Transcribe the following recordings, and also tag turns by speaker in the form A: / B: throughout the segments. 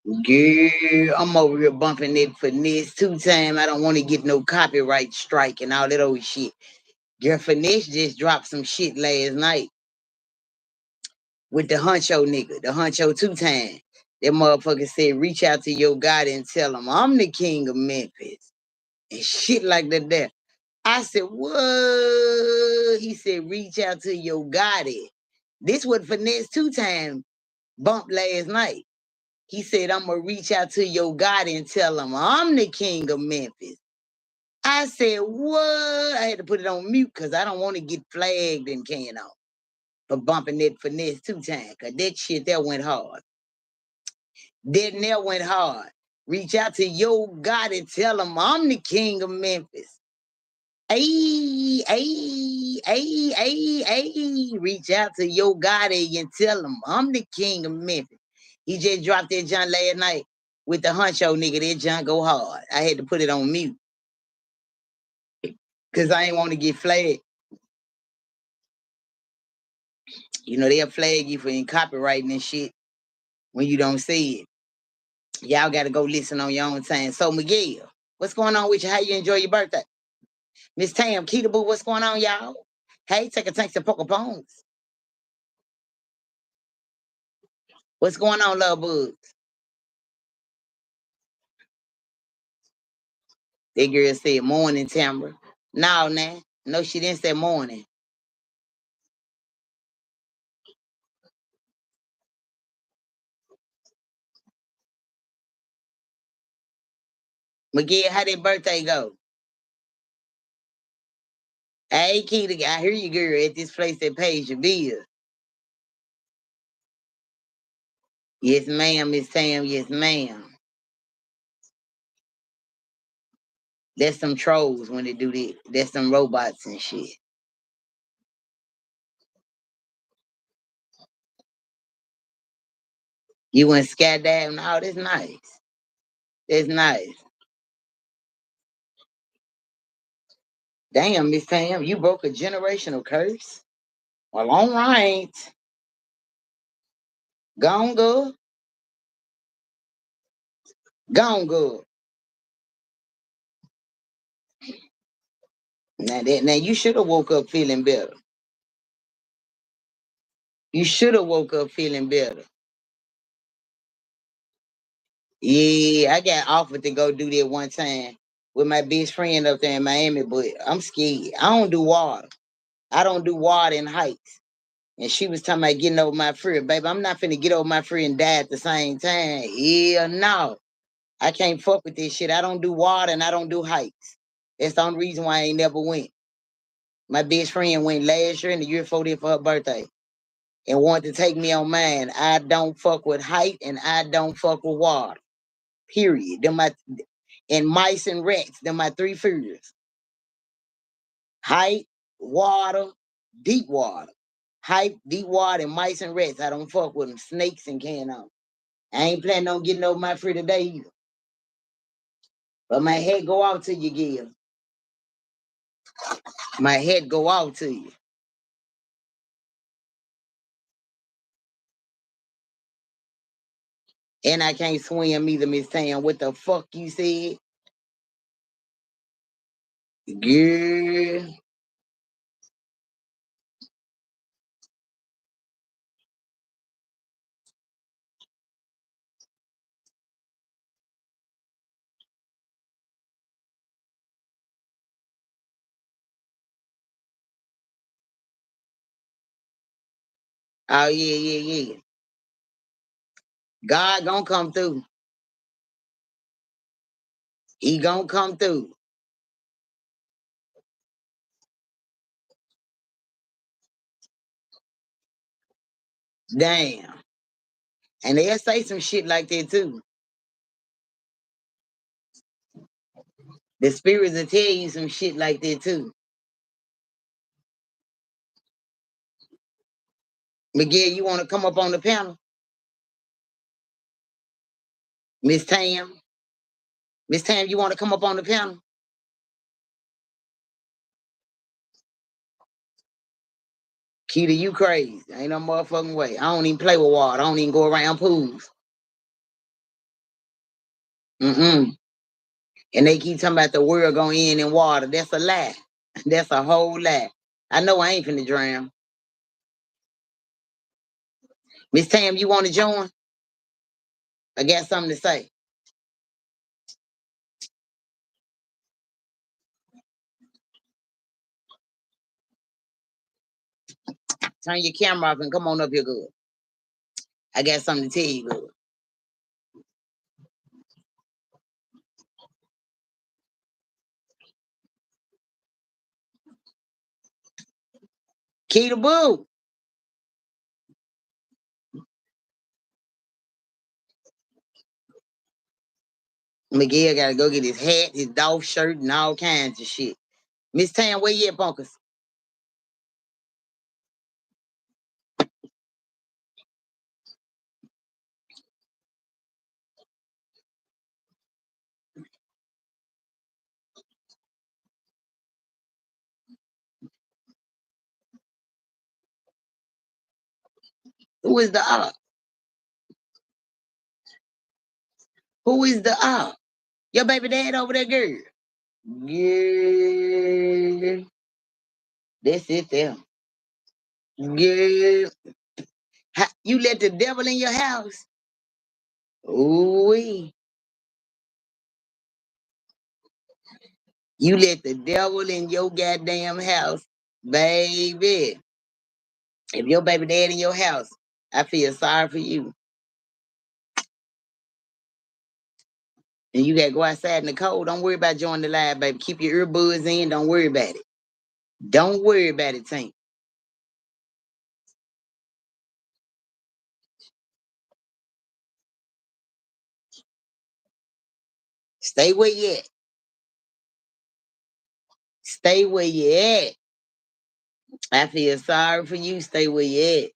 A: Girl, I'm over here bumping it Finesse 2 times. I don't want to get no copyright strike and all that old shit. Girl, Finesse just dropped some shit last night with the Huncho nigga, the Huncho 2 times. That motherfucker said, reach out to your God and tell him I'm the king of Memphis. And shit like that there. I said, what? He said, reach out to your Gotti. This what Finesse 2 times bumped last night. He said, I'm going to reach out to your God and tell him I'm the king of Memphis. I said, what? I had to put it on mute because I don't want to get flagged and can on for bumping that Finesse 2 times because that shit there went hard. That there went hard. Reach out to your God and tell him I'm the king of Memphis. Hey, hey, hey, hey, hey. Reach out to your God and tell him I'm the king of Memphis. He just dropped that John last night with the Huncho nigga. That John go hard. I had to put it on mute because I ain't want to get flagged. You know, they'll flag you for copywriting and shit when you don't see it. Y'all got to go listen on your own time. So, Miguel, what's going on with you? How you enjoy your birthday? Miss Tam, Keita Boo, what's going on, y'all? Hey, take a tank to Poker Bones. What's going on, love bugs? That girl said morning, Tamara. No, nah. No, she didn't say morning. Miguel, how did birthday go? Hey, Keita, I hear you, girl, at this place that pays your bills. Yes, ma'am, Miss Tam. Yes, ma'am. That's some trolls when they do that. That's some robots and shit. You went skydiving? Oh, that's nice. That's nice. Damn, Miss Tam, you broke a generational curse? Well, all right. Gone good. Gone good. Now you should have woke up feeling better. You should have woke up feeling better. Yeah, I got offered to go do that one time with my best friend up there in Miami, but I'm scared. I don't do water. I don't do water and heights. And she was talking about getting over my fear. Baby, I'm not finna get over my fear and die at the same time. Yeah, no. I can't fuck with this shit. I don't do water and I don't do heights. That's the only reason why I ain't never went. My best friend went last year and the year before that for her birthday and wanted to take me on mine. I don't fuck with height and I don't fuck with water. Period. And mice and rats, they're my 3 fears. Height, water, deep water. Height, deep water, and mice and rats. I don't fuck with them. Snakes and can on. I ain't planning on getting over my fear today either. But my head go out to you, Gil. My head go out to you. And I can't swim either, Miss Tam. What the fuck you said? Girl. Oh, yeah, yeah, yeah. God gonna come through. He gonna come through. Damn. And they'll say some shit like that too. The spirits will tell you some shit like that too. Miguel, you want to come up on the panel? Miss Tam? Miss Tam, you want to come up on the panel? Keita, you crazy. Ain't no motherfucking way. I don't even play with water. I don't even go around pools. Mm-mm. And they keep talking about the world going in water. That's a lie. That's a whole lie. I know I ain't finna drown. Miss Tam, you want to join? I got something to say. Turn your camera off and come on up here, good. I got something to tell you, good. Keita Boo. Miguel gotta go get his hat, his dog shirt, and all kinds of shit. Miss Tam, where you at, Bunkers? Who is the op? Who is the op? Your baby dad over there, girl. Yeah. That's it there. Yeah. You let the devil in your house? Ooh. You let the devil in your goddamn house, baby. If your baby dad in your house, I feel sorry for you. And you gotta go outside in the cold. Don't worry about joining the live, baby. Keep your earbuds in. Don't worry about it. Don't worry about it, Tank. Stay where you at. Stay where you at. I feel sorry for you. Stay where you at.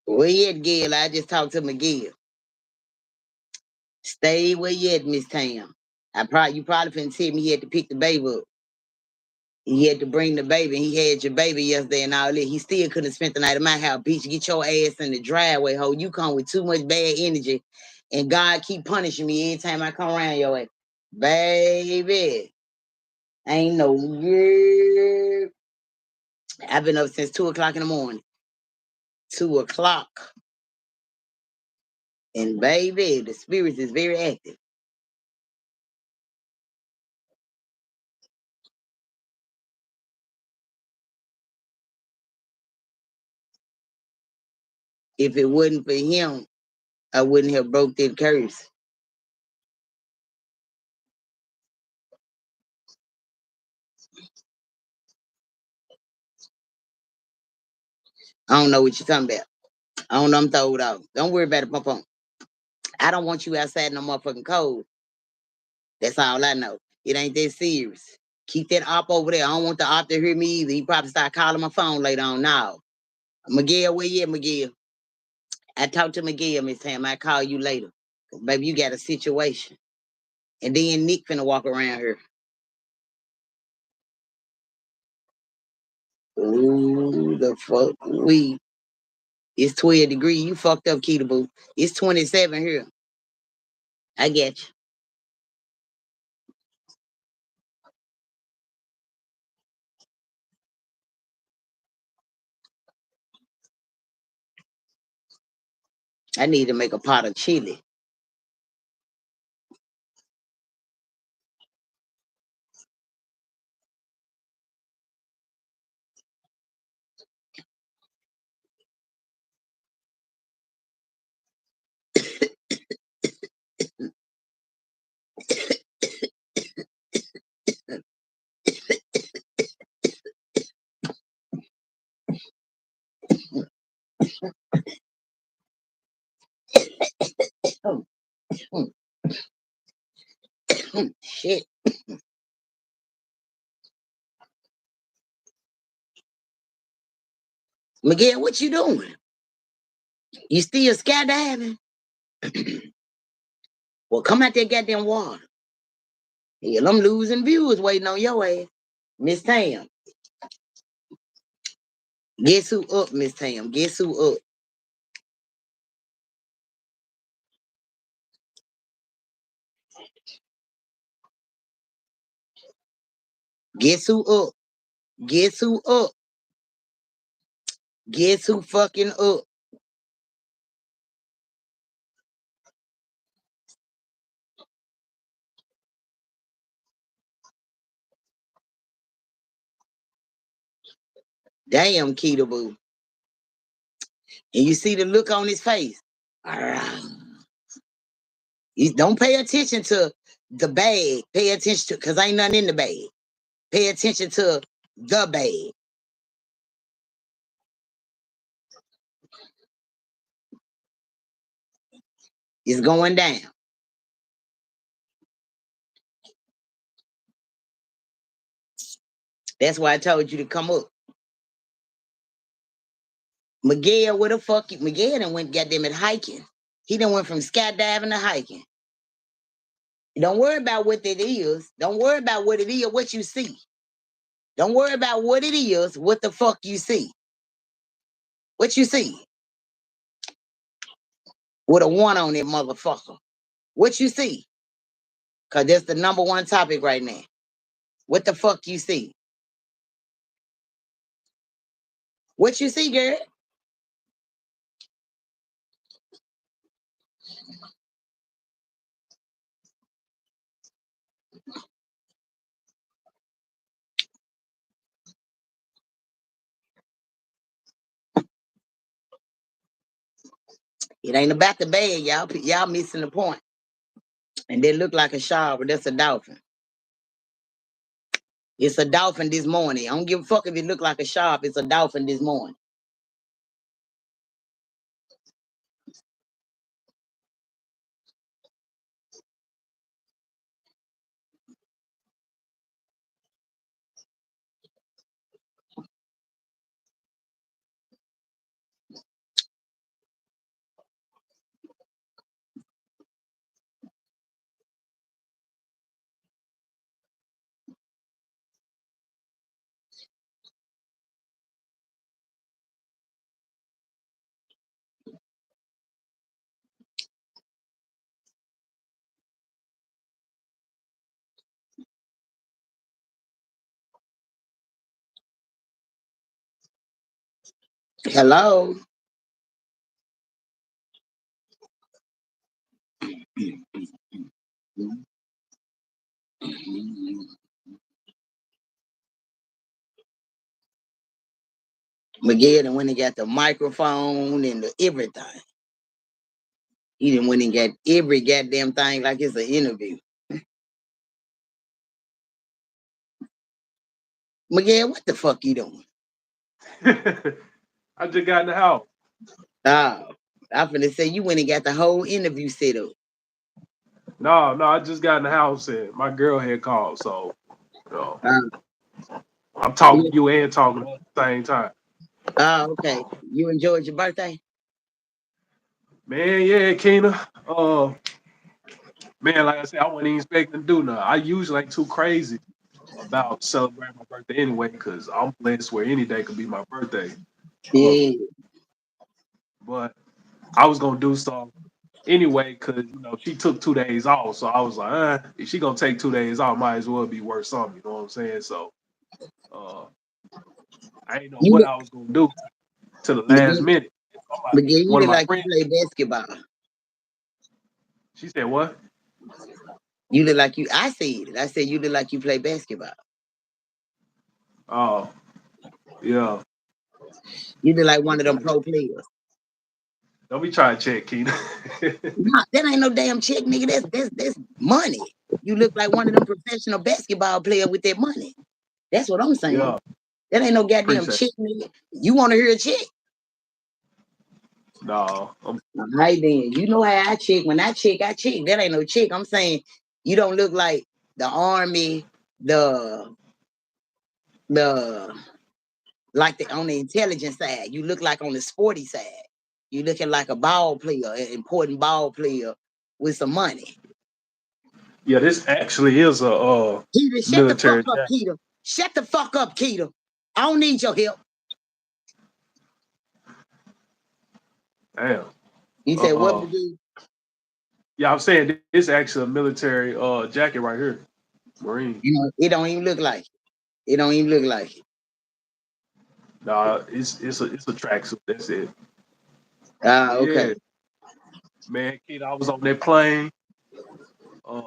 A: Where you at, Gail? I just talked to Miguel. Stay where you at, Miss Tam. You probably finna tell me he had to pick the baby up. He had to bring the baby. He had your baby yesterday and all that. He still couldn't have spent the night at my house. Bitch, get your ass in the driveway, ho. You come with too much bad energy. And God keep punishing me anytime I come around your way. Baby. Ain't no girl. I've been up since 2 o'clock in the morning. 2 o'clock. And baby, the spirit is very active. If it wasn't for him, I wouldn't have broke that curse. I don't know what you're talking about. I don't know, I'm throwed off. Don't worry about it, pump on. I don't want you outside no motherfucking cold. That's all I know. It ain't that serious. Keep that op over there. I don't want the op to hear me either. He probably start calling my phone later on now. Miguel, where you at, Miguel? I talked to Miguel, Miss Tam. I call you later. Baby, you got a situation. And then Nick finna walk around here. Ooh, the fuck it's 12 degrees. You fucked up, Keita Boo. It's 27 here. I get you. I need to make a pot of chili. Oh, shit. Miguel, what you doing? You still skydiving? Well, come out that goddamn water. Hell, I'm losing viewers waiting on your ass. Miss Tam, Guess who up, Miss Tam? Guess who up? Guess who up? Guess who up? Guess who fucking up? Damn, Keto Boo. And you see the look on his face. You don't pay attention to the bag. Pay attention to, because ain't nothing in the bag. Pay attention to the bag. It's going down. That's why I told you to come up. Miguel, where the fuck? Miguel done went goddamn it hiking. He done went from skydiving to hiking. Don't worry about what it is. Don't worry about what it is, what you see. Don't worry about what it is, what the fuck you see. What you see? With a one on it, motherfucker. What you see? Because that's the number one topic right now. What the fuck you see? What you see, girl? It ain't about the bag, y'all. Y'all missing the point. And they look like a shark, but that's a dolphin. It's a dolphin this morning. I don't give a fuck if it look like a shark. It's a dolphin this morning. Hello. Miguel done went and got the microphone and the everything. He done went and got every goddamn thing like it's an interview. Miguel, what the fuck you doing?
B: I just got in the house.
A: Oh, I'm finna say you went and got the whole interview set up.
B: No, I just got in the house and my girl had called, so you know, I'm talking to you and talking at the same time.
A: Oh, okay. You enjoyed your birthday?
B: Man, yeah, Keena. Man, like I said, I wasn't even expecting to do nothing. I usually ain't too crazy about celebrating my birthday anyway, because I'm blessed where any day could be my birthday. Uh,
A: Yeah.
B: but I was gonna do something anyway, because she took 2 days off, so I was like, if she gonna take 2 days off, might as well be worth something. You know what I'm saying? So uh, I ain't know
A: You
B: what
A: look,
B: I was gonna do to the last
A: Miguel,
B: minute.
A: Miguel, you
B: One of
A: look
B: my
A: like you
B: friends,
A: play basketball.
B: she said, "What?"
A: You look like you, I said it. I said you look like you play basketball.
B: Oh, yeah.
A: You look like one of them pro players.
B: Don't be trying to check, Keena.
A: Nah, that ain't no damn check, nigga. That's money. You look like one of them professional basketball players with that money. That's what I'm saying.
B: Yeah,
A: That ain't no goddamn
B: appreciate it.
A: check, nigga. You want to hear a check?
B: No,
A: All right, then. You know how I check. When I check, I check. That ain't no check. I'm saying you don't look like the army, the like the on the intelligence side. You look like on the sporty side. You looking like a ball player, an important ball player with some money.
B: yeah, this actually is a
A: Keita, shut the fuck
B: military
A: up,
B: jacket.
A: Keita. Shut the fuck up, Keita. I don't need your help.
B: Damn.
A: You said what to do?
B: Yeah, I'm saying this actually a military jacket right here. Marine.
A: You know, it don't even look like it. It don't even look like it.
B: Nah, it's a tracksuit. That's it.
A: Ah,
B: But
A: okay.
B: yeah, man, kid, I was on that plane, uh,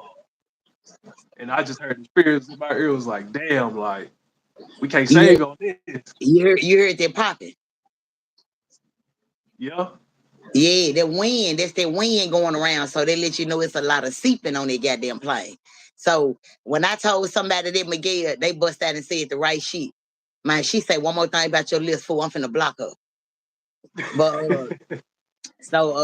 B: and I just heard the spirits in my ear was like, damn, like we can't
A: You heard,
B: sing on this.
A: you heard that popping.
B: Yeah.
A: Yeah, that wind, that's that wind going around. So they let you know it's a lot of seeping on that goddamn plane. So when I told somebody that Miguel, they bust out and said the right shit. Man, she said one more thing about your list, fool. I'm finna block her. But so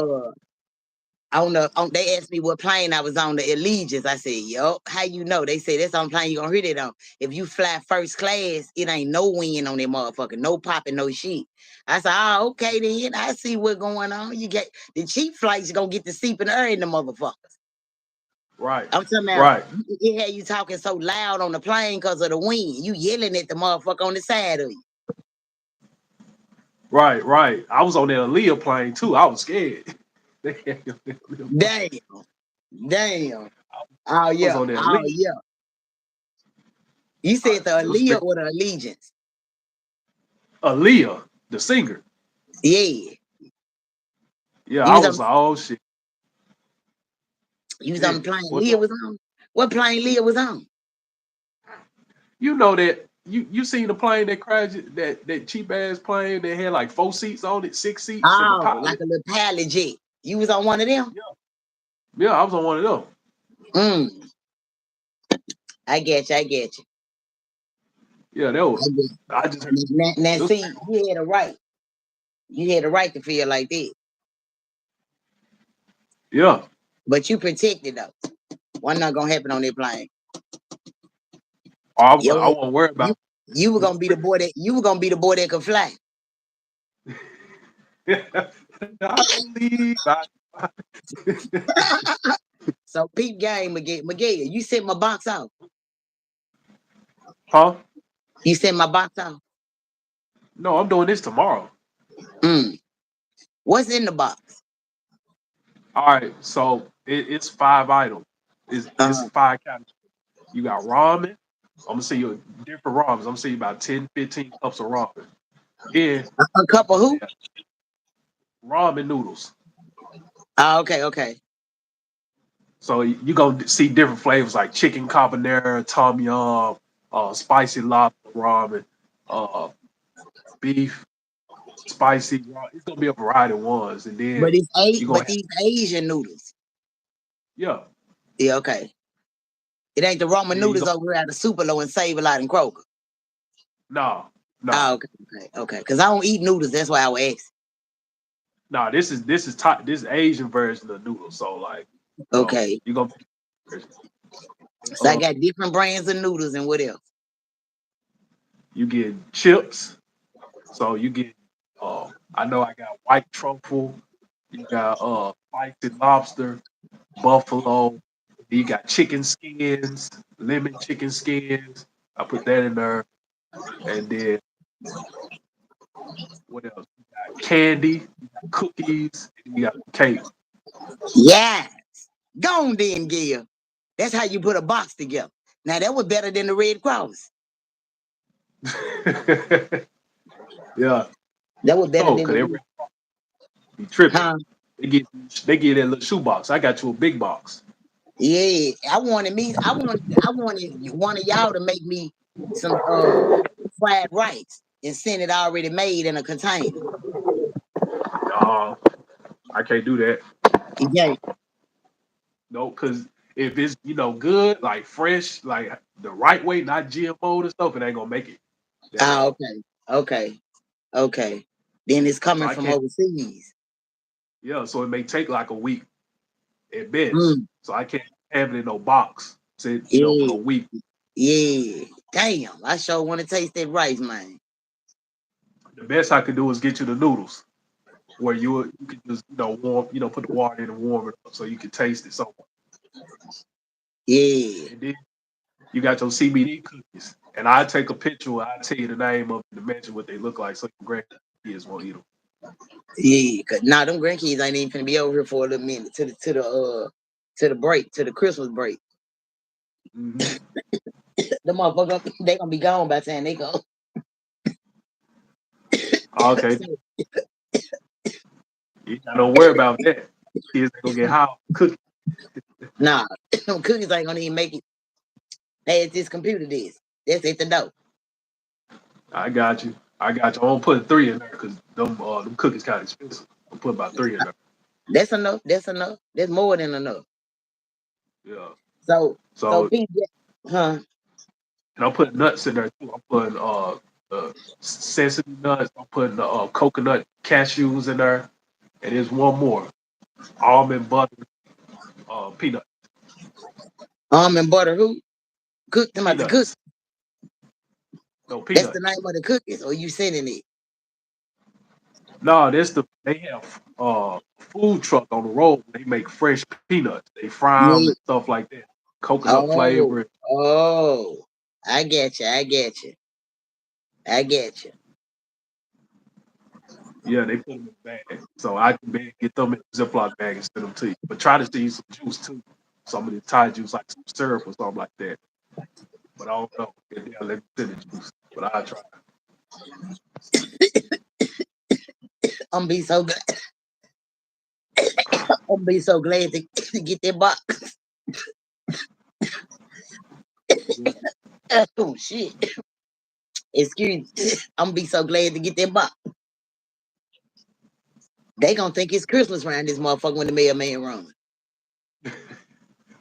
A: they asked me what plane I was on, the Allegiance. I said, yo, how you know? They said that's on plane you gonna hear that on. If you fly first class, it ain't no wind on that motherfucker, no popping, no shit. I said, oh, okay then. I see what's going on. You get the cheap flights gonna get the seeping air in the motherfuckers.
B: Right.
A: I'm talking about
B: Right.
A: it had you talking so loud on the plane because of the wind. You yelling at the motherfucker on the side of you.
B: Right. Right. I was on that Aaliyah plane too. I was scared. I
A: Damn. Damn. Oh
B: was
A: yeah.
B: on that
A: Oh
B: Aaliyah.
A: yeah. You said the
B: It was
A: Aaliyah
B: strict.
A: or the Allegiance?
B: Aaliyah, the singer.
A: Yeah.
B: Yeah,
A: You
B: I
A: was on
B: was like, oh shit.
A: you was on
B: Yeah.
A: the plane
B: What's
A: Leah
B: up?
A: was on. What plane Leah was on?
B: You know that you seen the plane that crashed, that cheap ass plane that had like 4 seats on it, 6 seats, and the
A: Oh, like
B: pilot.
A: a little pilot jet. You was on one of them?
B: Yeah, yeah, I was on one of them.
A: Mm, I get you, I get you.
B: Yeah, that was.
A: I get
B: I just heard
A: you. Now
B: it was.
A: see, you had a right. You had a right to feel like that.
B: Yeah.
A: But you protected though. One not gonna happen on that plane. Yo,
B: I won't worry
A: you
B: about.
A: you were gonna be the boy that you were gonna be the boy that could fly.
B: I believe.
A: So peep game Miguel, you sent my box out.
B: Huh?
A: You sent my box out.
B: No, I'm doing this tomorrow.
A: Mm. What's in the box?
B: All right, so it's 5 items. It's
A: Uh,
B: 5 categories. You got ramen. I'm gonna see you different ramens. I'm gonna see you about 10, 15 cups of ramen. Then
A: a couple
B: you
A: who?
B: have ramen noodles.
A: Oh, okay, okay.
B: So you gonna see different flavors like chicken carbonara, tom yum, spicy lobster ramen, uh, beef, spicy. It's gonna be a variety of ones, and then you gonna
A: But
B: have
A: these Asian noodles.
B: yeah,
A: Yeah, okay. It ain't the ramen
B: then you
A: noodles
B: go
A: over here at the super low and save a lot in Kroger.
B: no,
A: Oh,
B: no,
A: okay, okay, okay. Because I don't eat noodles. That's why I would ask.
B: no. This is Asian version of noodles. So like,
A: Okay.
B: you gonna
A: So I
B: uh,
A: got different brands of noodles and what else?
B: you get chips. So you get I know I got white truffle. You got spicy lobster, buffalo. You got chicken skins, lemon chicken skins. I put that in there, and then what else? You got candy, you got cookies, and you got cake.
A: Yeah. Go on then, Gil. That's how you put a box together. Now that was better than the Red Cross.
B: Yeah,
A: That was better
B: cold
A: than
B: because
A: the
B: they
A: Red.
B: be tripping.
A: Huh?
B: They get that little shoebox. I got you a big box.
A: Yeah. I wanted one of y'all to make me some fried rice and send it already made in a container.
B: Uh, I can't do that.
A: Yeah.
B: No, because if it's good, like fresh, like the right way, not GMO and stuff, it ain't gonna make it that
A: Ah,
B: long.
A: okay. Okay. Okay. Then it's
B: So
A: coming
B: I
A: from
B: can't.
A: overseas.
B: Yeah, so it may take like a week at best.
A: Mm,
B: So I can't have it in no box. Say for
A: yeah.
B: a week.
A: Yeah. Damn. I sure want to taste that rice, man.
B: The best I could do is get you the noodles where you can just warm put the water in and warm it up so you can taste it. So
A: Yeah.
B: and then you got your CBD cookies, and I take a picture. I tell you the name of the dimension what they look like, so your grandkids won't eat them.
A: Yeah, cause now them grandkids ain't even finna be over here for a little minute to the break, to the Christmas break.
B: Mm-hmm.
A: The motherfucker they gonna be gone by the time they go.
B: Okay,
A: So,
B: you don't worry about that. Kids ain't gonna get high off cookies.
A: nah, them cookies ain't gonna even make it past this computer disk. That's at the door.
B: I got you. I got you. I'm gonna put 3 in there because them cookies kind of expensive. I'll put about 3 in there.
A: That's enough. That's enough. That's more than enough.
B: Yeah.
A: So so
B: So
A: PJ, huh?
B: and I'm putting nuts in there too. I'm putting sesame nuts. I'm putting coconut cashews in there, and there's one more almond butter peanut
A: Almond butter who? Cook them out the cook.
B: peanuts. No
A: That's the
B: peanuts.
A: name of the cookies, or you sending it?
B: No, they have food truck on the road. They make fresh peanuts. They fry them
A: Yeah.
B: and stuff like that. Coconut
A: Oh,
B: flavor.
A: oh. I get you. I get you. I get you.
B: Yeah, they put them in a bag. So I can get them in a Ziploc bag and send them to you. But try to see some juice too. Some of the Thai juice, like some syrup or something like that. But I don't know. Yeah, let me send the juice. But I try.
A: I'm be so glad. I'm be so glad to, to get that box.
B: Yeah.
A: Oh shit. Excuse me. I'm be so glad to get that box. They gonna think it's Christmas around this motherfucker when the mailman run.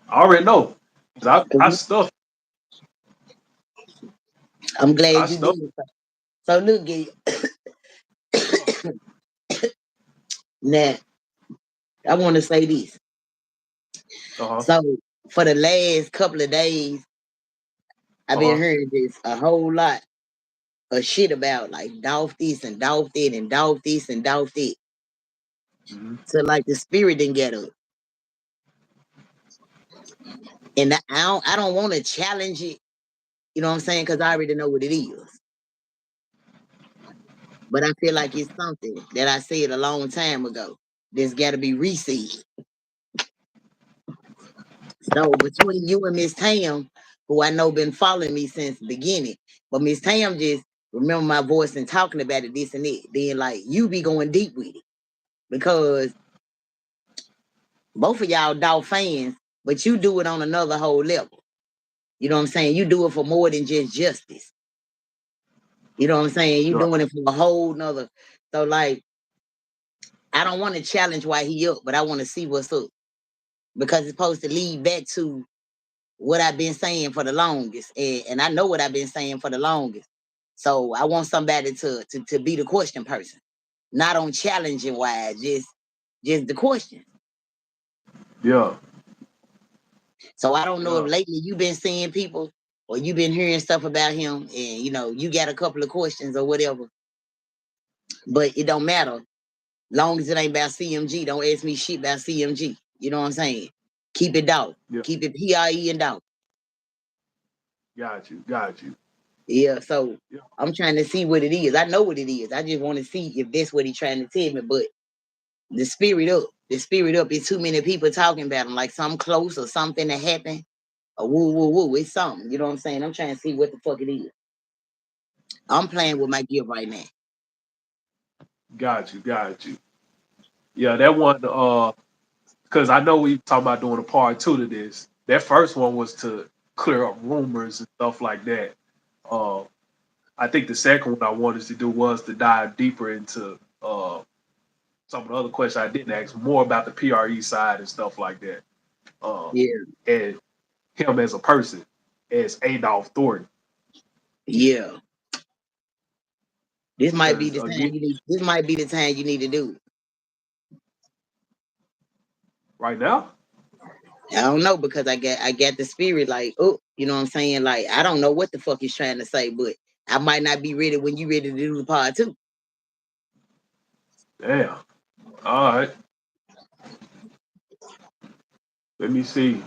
B: I already know. 'Cause I stuff.
A: I'm
B: I
A: glad you
B: stuff.
A: did. So look, Gil,
B: Uh
A: now I want to say this.
B: huh.
A: So for the last couple of days, I've
B: Uh
A: been
B: huh.
A: hearing this a whole lot of shit about like Dolph this and Dolph that and Dolph this and Dolph that.
B: Hmm.
A: So like the spirit didn't get up. And I don't want to challenge it, you know what I'm saying? Because I already know what it is. But I feel like it's something that I said a long time ago. There's got to be reseed. So between you and Miss Tam, who I know been following me since the beginning, but Miss Tam just remember my voice and talking about it, this and that. Then like you be going deep with it because both of y'all dog fans, but you do it on another whole level. You know what I'm saying? You do it for more than just justice. You know what I'm saying? You
B: Right.
A: doing it for a whole nother. So like, I don't want to challenge why he up, but I want to see what's up because it's supposed to lead back to what I've been saying for the longest, and I know what I've been saying for the longest. So I want somebody to be the question person, not on challenging wise, just the question.
B: Yeah.
A: So I don't know if
B: Yeah.
A: lately you've been seeing people or you've been hearing stuff about him, and you got a couple of questions or whatever, but it don't matter. Long as it ain't about CMG, don't ask me shit about CMG. You know what I'm saying? Keep it dog.
B: Yeah.
A: Keep it PIE and dog.
B: Got you. Got you.
A: Yeah, so
B: Yeah.
A: I'm trying to see what it is. I know what it is. I just want to see if that's what he's trying to tell me. But the spirit up, the spirit up is too many people talking about him, like something close or something that happened. Or woo, woo, woo. It's something. You know what I'm saying? I'm trying to see what the fuck it is. I'm playing with my gift right now.
B: Got you. Got you. Yeah. That one. Because I know we talking about doing a part 2 to this. That first one was to clear up rumors and stuff like that. Uh, I think the second one I wanted to do was to dive deeper into some of the other questions I didn't ask, more about the PRE side and stuff like that. Uh,
A: Yeah,
B: and him as a person, as Adolph Thornton.
A: yeah. This might be
B: Because
A: the time
B: again,
A: you need. This might be the time you need to do it.
B: right now,
A: I don't know because I got the spirit like, oh, you know what I'm saying? Like, I don't know what the fuck he's trying to say, but I might not be ready when you ready to do the part two.
B: damn. All right, let me see.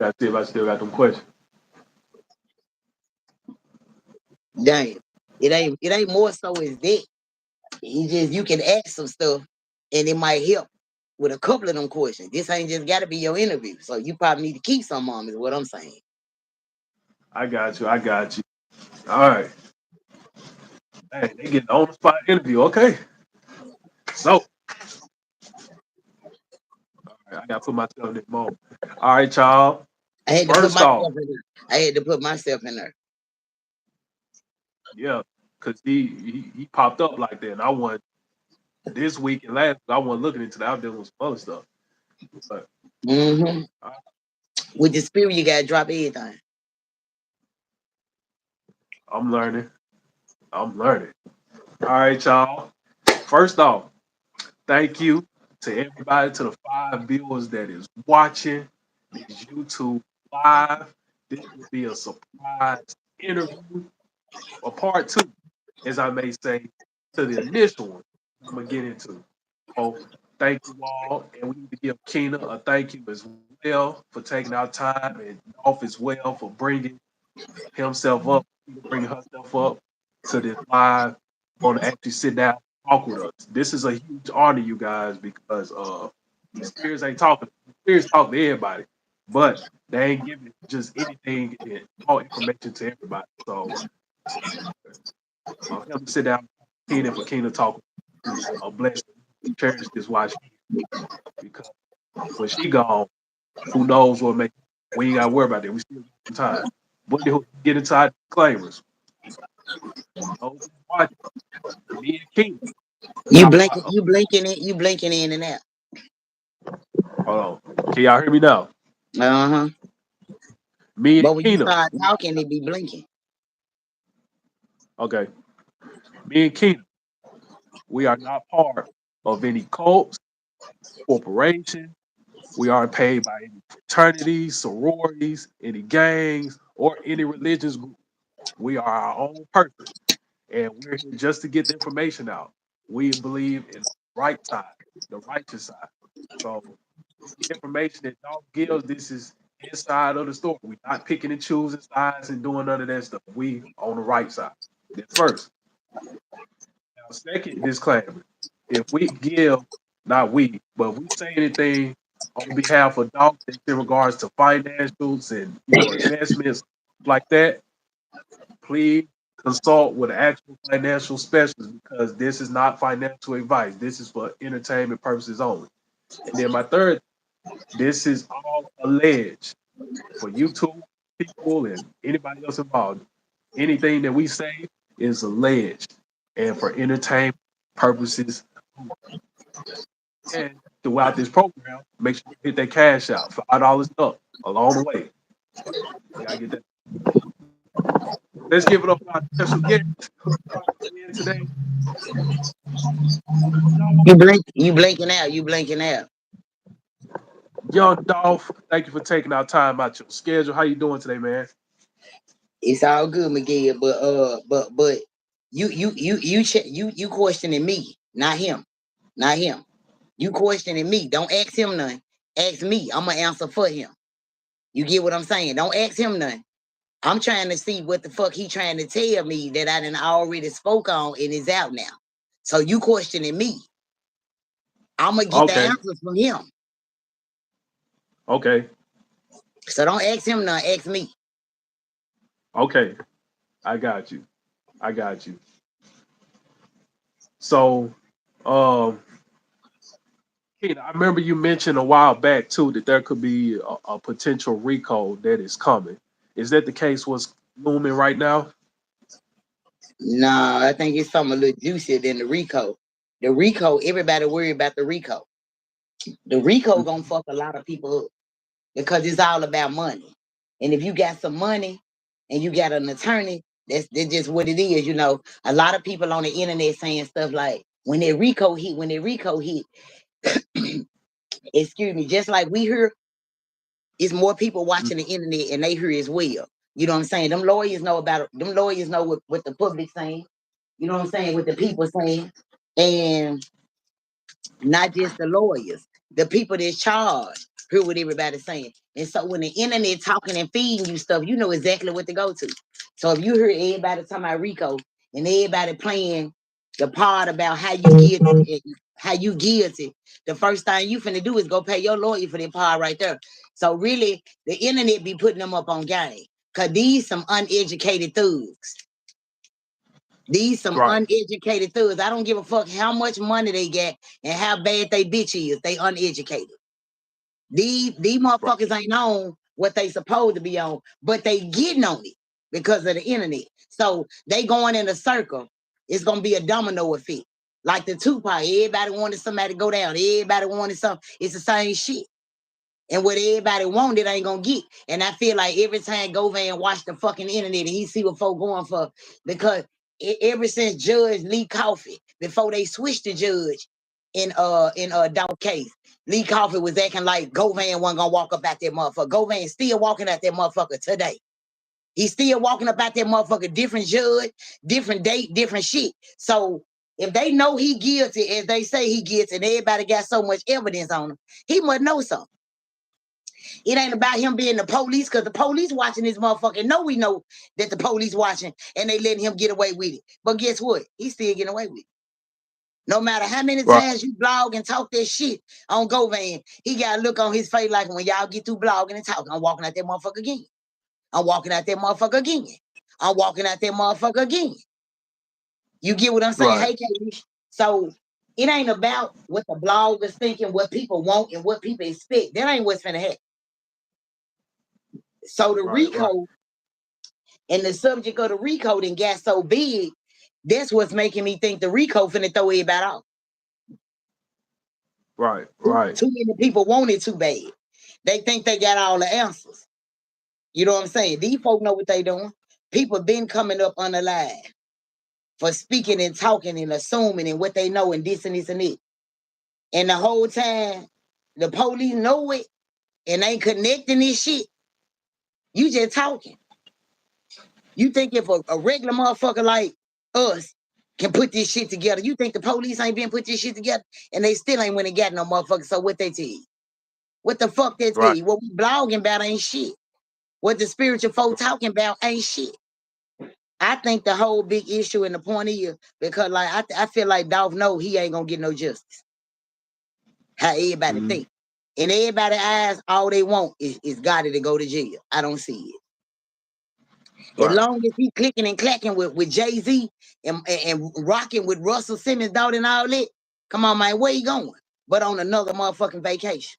B: Gotta see if I still got them questions.
A: Damn. It ain't more so as that. You can ask some stuff and it might help with a couple of them questions. This ain't just gotta be your interview. So you probably need to keep some on is what I'm saying.
B: I got you. I got you. All right. Hey, they get on the spot interview. Okay. So, all right, I gotta put myself in this mode. All right, y'all.
A: I had to put
B: First off,
A: myself in there. I had to put myself in there.
B: yeah, because he popped up like that, and I want this week and last. I wasn't looking into that. I was dealing with some other stuff. But
A: Mm-hmm.
B: I,
A: With the spirit, you gotta drop everything.
B: I'm learning. I'm learning. All right, y'all. First off, thank you to everybody, to the 5 viewers that is watching this YouTube live. This will be a surprise interview, or part two, as I may say, to the initial one I'm gonna get into. So thank you all, and we need to give Keena a thank you as well for taking our time, and Dolph as well for himself up, bringing herself up to this live, on to actually sit down and talk with us. This is a huge honor, you guys, because these spirits ain't talking. Spirits talk to everybody, but they ain't giving just anything and all information to everybody. So him to sit down, Keena, for Keena talk is a blessing. Cherish this watch because when she gone, who knows what make. We ain't got to worry about that. We still got some time. But they get into our disclaimers. Those watching, me and King, we
A: You
B: are.
A: blinking, you blinking in and out.
B: Hold on. Can y'all hear me now?
A: Uh-huh.
B: Me and
A: But when you
B: Keena.
A: start talking, it be blinking.
B: Okay. Me and Keena, we are not part of any cults, corporation. We aren't paid by any fraternities, sororities, any gangs, or any religious group. We are our own person, and we're here just to get the information out. We believe in the right side, the righteous side. So information that Dolph gives, this is his side of the story. We're not picking and choosing sides and doing none of that stuff. We on the right side. That's first. Now, second disclaimer. If we give, not we, but if we say anything on behalf of Dolph in regards to financials and investments like that, please consult with an actual financial specialist because this is not financial advice. This is for entertainment purposes only. And then my third, this is all alleged for YouTube people and anybody else involved. Anything that we say is alleged and for entertainment purposes. And throughout this program, make sure you hit that cash out, $5 up along the way. You gotta get that. Let's give it up for our special guest in today.
A: You blinking out, you blinking out.
B: Young Dolph, thank you for taking our time out your schedule. How you doing today, man?
A: It's all good, Miguel, but you questioning me, not him. Not him. You questioning me. Don't ask him none. Ask me. I'm gonna answer for him. You get what I'm saying? Don't ask him none. I'm trying to see what the fuck he trying to tell me that I done already spoke on and is out now. So you questioning me. I'm gonna get the
B: Okay,
A: answers from him.
B: okay,
A: So don't ask him none. Ask me.
B: okay. I got you. I got you. So, um, Keita, I remember you mentioned a while back too that there could be a potential recall that is coming. Is that the case? What's looming right now?
A: Nah, I think it's something a little juicier than the Rico. The Rico, everybody worry about the Rico. The Rico gonna fuck a lot of people up because it's all about money. And if you got some money and you got an attorney, that's just what it is. A lot of people on the internet saying stuff like when that Rico hit, excuse me, just like we hear, it's more people watching the internet and they hear as well. You know what I'm saying? Them lawyers know about it. Them lawyers know what the public saying. You know what I'm saying? What the people saying. And not just the lawyers. The people that's charged hear what everybody's saying. And so when the internet talking and feeding you stuff, you know exactly what to go to. So if you hear everybody talking about Rico and everybody playing the part about how you guilty, the first thing you finna do is go pay your lawyer for that part right there. So really, the internet be putting them up on game. Cause these some uneducated thugs. These some
B: Right.
A: uneducated thugs. I don't give a fuck how much money they get and how bad they bitch is. They uneducated. These motherfuckers ain't on what they supposed to be on, but they getting on it because of the internet. So they going in a circle. It's gonna be a domino effect. Like the Tupac, everybody wanted somebody to go down. Everybody wanted something. It's the same shit. And what everybody wanted ain't gonna get. And I feel like every time Govan watch the fucking internet and he see what folk going for, because ever since Judge Lee Coffey, before they switched the judge in Dog case, Lee Coffey was acting like Govan wasn't gonna walk up out that motherfucker. Govan still walking out that motherfucker today. He's still walking up out that motherfucker, different judge, different date, different shit. So if they know he guilty, as they say he guilty, and everybody got so much evidence on him, he must know something. It ain't about him being the police, because the police watching this motherfucker. No, we know that the police watching and they letting him get away with it. But guess what? He's still getting away with it. No matter how many times you blog and talk that shit on Govan, he got a look on his face like when y'all get through blogging and talking, I'm walking out that motherfucker again. I'm walking out that motherfucker again. I'm walking out that motherfucker again. You get what I'm saying?
B: Right.
A: Hey, Katie. So it ain't about what the bloggers thinking, what people want, and what people expect. That ain't what's finna happen. So the RICO and the subject of the RICO then got so big, that's what's making me think the RICO finna throw everybody off.
B: Right.
A: Too many people want it too bad. They think they got all the answers. You know what I'm saying? These folk know what they doing. People been coming up unalive for speaking and talking and assuming and what they know and this and this and it. And the whole time, the police know it and ain't connecting this shit. You just talking. You think if a regular motherfucker like us can put this shit together, you think the police ain't been put this shit together and they still ain't went and got no motherfucker. So what they tell you? What the fuck they tell you? What we blogging about ain't shit. What the spiritual folk talking about ain't shit. I think the whole big issue and the point is because like I feel like Dolph know he ain't gonna get no justice. How everybody think. In everybody's eyes, all they want is Gotti to go to jail. I don't see it. As long as he clicking and clacking with Jay-Z and rocking with Russell Simmons, dog, and all that, come on, man, where you going? But on another motherfucking vacation.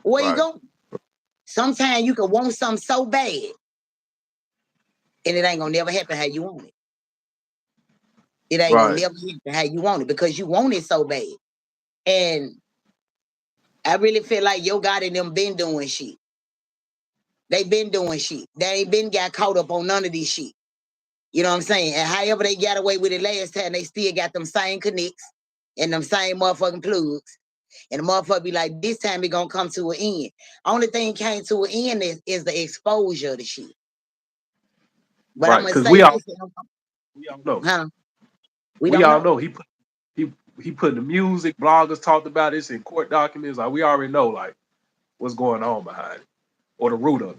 A: Where you going? Sometimes you can want something so bad, and it ain't gonna never happen how you want it. It ain't gonna never happen how you want it because you want it so bad. And I really feel like Yo Gotti and them been doing shit. They been doing shit. They ain't been got caught up on none of this shit. You know what I'm saying? And however they got away with it last time, they still got them same connects and them same motherfucking plugs. And the motherfucker be like, this time it gonna come to an end. Only thing came to an end is the exposure of the shit. But I'm gonna say
B: we all know.
A: Huh?
B: We all know he put the music, bloggers talked about this in court documents. Like we already know like what's going on behind it. Or the root of it.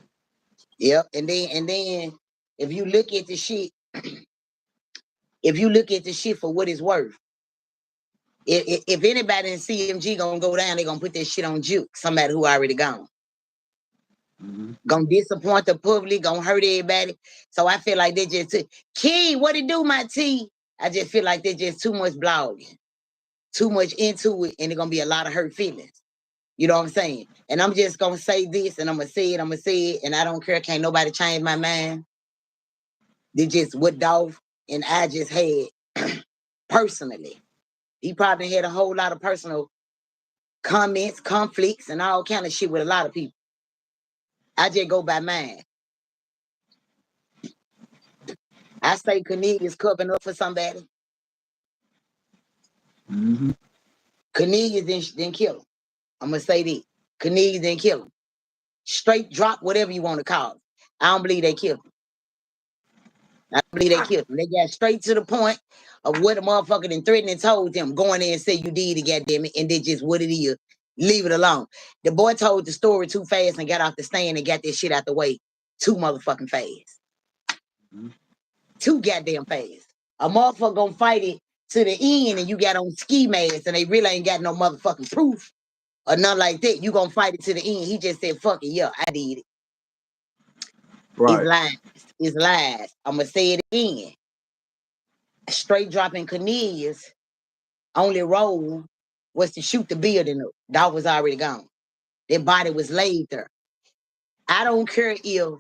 A: Yep. And then if you look at the shit, if you look at the shit for what it's worth, if anybody in CMG gonna go down, they gonna put that shit on Juke, somebody who already gone. Gonna disappoint the public, gonna hurt everybody. So I feel like they just Key, what it do, my T? I just feel like there's just too much blogging, too much into it, and it's gonna be a lot of hurt feelings. You know what I'm saying? And I'm just gonna say this, and I'm gonna say it, and I don't care. Can't nobody change my mind. They just what Dolph and I just had personally. He probably had a whole lot of personal comments, conflicts, and all kind of shit with a lot of people. I just go by mine. I say Cornelius covering up for somebody. Cornelius didn't kill him. I'm gonna say that. Cornelius didn't kill him. Straight drop, whatever you want to call it. I don't believe they killed him. I believe they killed him. They got straight to the point of what the motherfucker then threatened and told them. Go in there and say you did it, goddamn it, and then just what it is. Leave it alone. The boy told the story too fast and got off the stand and got this shit out the way too motherfucking fast. Mm-hmm. Too goddamn fast. A motherfucker gonna fight it to the end and you got on ski masks and they really ain't got no motherfucking proof or nothing like that. You gonna fight it to the end. He just said, fuck it, yeah, I did it. Right. It's lies. It's lies. I'm gonna say it again. Straight dropping Cornelius only role was to shoot the building up. Dog was already gone. Their body was laid there. I don't care if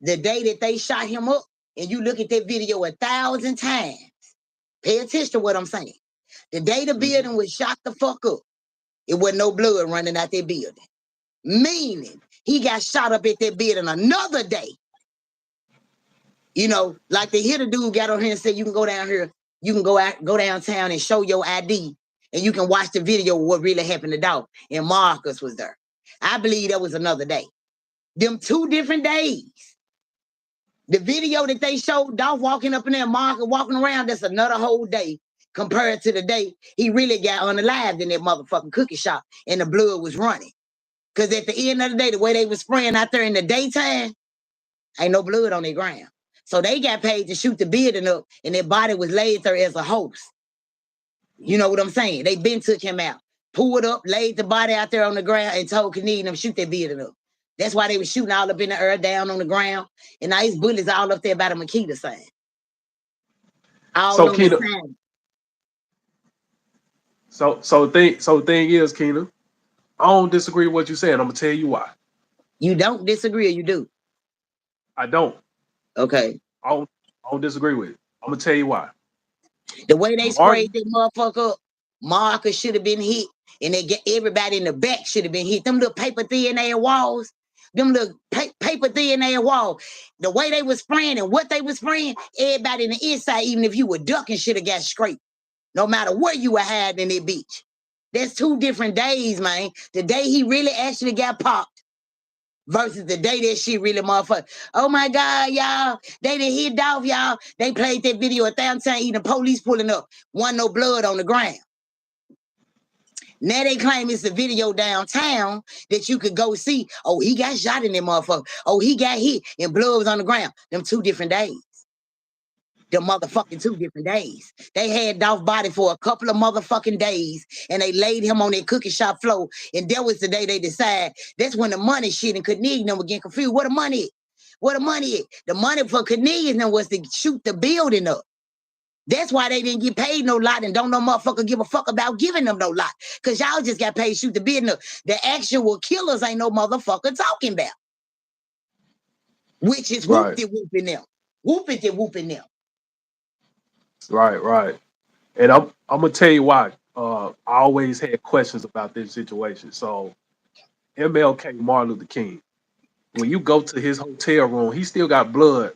A: the day that they shot him up and you look at that video 1,000 times. Pay attention to what I'm saying. The day the building was shot the fuck up, it wasn't no blood running out that building. Meaning he got shot up at that building another day. You know, like the hitter dude got on here and said, you can go down here, you can go downtown and show your ID and you can watch the video of what really happened to Dolph. And Marcus was there. I believe that was another day. Them 2 different days. The video that they showed Dolph walking up in there, Marcus walking around, that's another whole day compared to the day he really got unalived in that motherfucking cookie shop and the blood was running. Because at the end of the day, the way they was spraying out there in the daytime, ain't no blood on their ground. So they got paid to shoot the building up and their body was laid there as a host. You know what I'm saying? They been took him out, pulled up, laid the body out there on the ground and told Canadian them shoot that building up. That's why they was shooting all up in the air, down on the ground. And now these bullets all up there by the Makita sign. All on the sign.
B: So the thing is, Keena, I don't disagree with what you said. I'm gonna tell you why.
A: You don't disagree, or you do?
B: I don't.
A: Okay.
B: I don't disagree with it. I'm gonna tell you why.
A: The way they sprayed that motherfucker up, Marcus should have been hit, and they get everybody in the back should have been hit. Them little paper thin air walls, them little paper thin air wall. The way they was spraying and what they was spraying, everybody in the inside, even if you were ducking, should have got scraped. No matter where you were hiding in that bitch. That's 2 different days, man. The day he really actually got popped versus the day that shit really motherfucker. Oh my God, y'all. They done hit Dolph, y'all. They played that video 1,000 times, even the police pulling up. Wasn't no blood on the ground. Now they claim it's a video downtown that you could go see. Oh, he got shot in that motherfucker. Oh, he got hit and blood was on the ground. Them 2 different days. The motherfucking 2 different days. They had Dolph's body for a couple of motherfucking days and they laid him on their cookie shop floor. And that was the day they decided. That's when the money shit and Cornelius them were getting confused. What the money is? What the money is? The money for Cornelius them was to shoot the building up. That's why they didn't get paid no lot and don't no motherfucker give a fuck about giving them no lot. Because y'all just got paid to shoot the building up. The actual killers ain't no motherfucker talking about. Which is whooping them. Whooping them.
B: Right. And I'm gonna tell you why. I always had questions about this situation. So MLK, Martin Luther King, when you go to his hotel room, he still got blood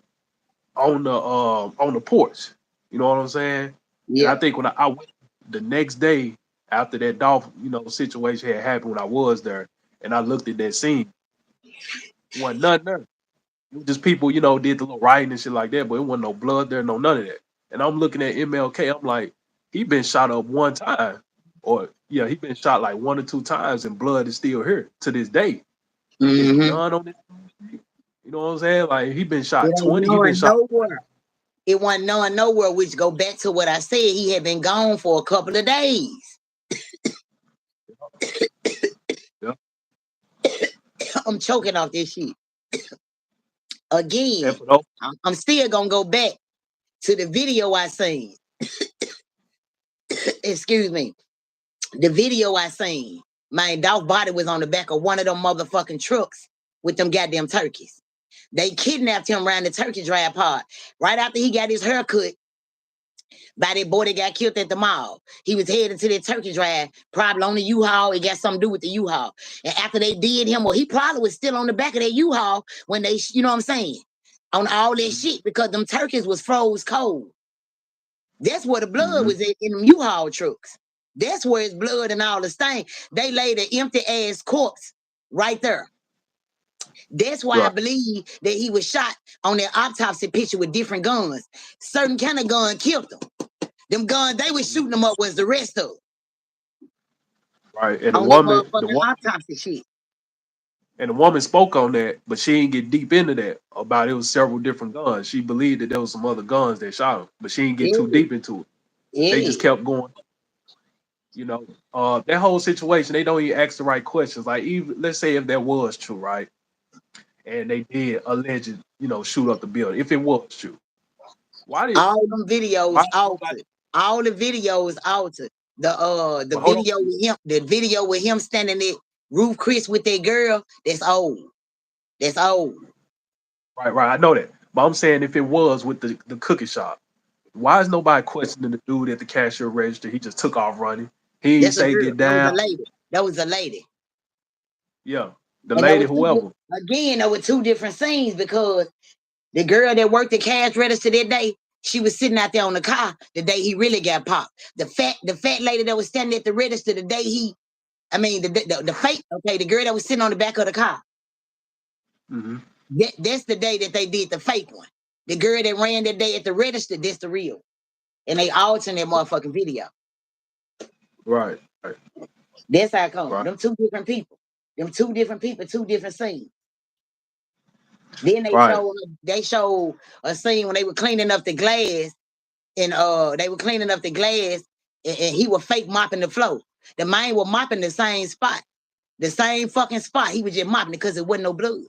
B: on the porch. You know what I'm saying? Yeah. And I think when I went the next day after that Dolph, situation had happened when I was there, and I looked at that scene, wasn't nothing there. It was just people, did the little writing and shit like that, but it wasn't no blood there, no none of that. And I'm looking at MLK, I'm like, he been shot up one time, or he been shot like 1 or 2 times, and blood is still here to this day. It's none on this. You know what I'm saying? Like he been shot 20. He been shot
A: nowhere. It wasn't knowing nowhere, which go back to what I said. He had been gone for a couple of days.
B: Yeah.
A: I'm choking off this shit. Again, I'm still gonna go back to the video I seen. Excuse me. The video I seen. My Dolph body was on the back of one of them motherfucking trucks with them goddamn turkeys. They kidnapped him around the turkey drive part. Right after he got his haircut by that boy that got killed at the mall. He was headed to that turkey drive, probably on the U-Haul. It got something to do with the U-Haul. And after they did him, well, he probably was still on the back of that U-Haul when they, you know what I'm saying, on all that shit, because them turkeys was froze cold. That's where the blood was in them U-Haul trucks. That's where it's blood and all the stain. They laid an empty ass corpse right there. That's why I
B: Right.
A: believe that he was shot on that autopsy picture with different guns. Certain kind of gun killed him. Them guns they was shooting them up was the rest of them.
B: Right. And
A: On that motherfucking autopsy shit.
B: and the woman spoke on that, but she didn't get deep into that about it was several different guns. She believed that there was some other guns that shot him, but she didn't get too
A: Yeah.
B: deep into it. They just
A: Yeah.
B: kept going. You know, that whole situation, they don't even ask the right questions. Like, even let's say if that was true, right? And they did alleged, shoot up the building. If it was true, why did
A: All them videos
B: why nobody?
A: altered. All the videos altered. The
B: But hold on,
A: video with him standing at Roof Chris with that girl, that's old. That's old.
B: right. I know that, but I'm saying if it was with the cookie shop, why is nobody questioning the dude at the cashier register? He just took off running. He didn't
A: That's a
B: say
A: girl.
B: get
A: That was a
B: down.
A: lady. That was a lady.
B: Yeah, the
A: And there
B: lady,
A: was
B: whoever.
A: again, there were two different scenes because the girl that worked the cash register that day, she was sitting out there on the car the day he really got popped. The fat lady that was standing at the register the day the fake, okay, the girl that was sitting on the back of the car.
B: Mm-hmm.
A: That's the day that they did the fake one. The girl that ran that day at the register, that's the real. And they altered that motherfucking video.
B: Right.
A: That's how it come.
B: Right.
A: Them two different people. Them two different people, two different scenes. Then
B: Right.
A: they showed a scene when they were cleaning up the glass, and they were cleaning up the glass, and he was fake mopping the floor. The man was mopping the same spot, the same fucking spot. He was just mopping it because it wasn't no blood.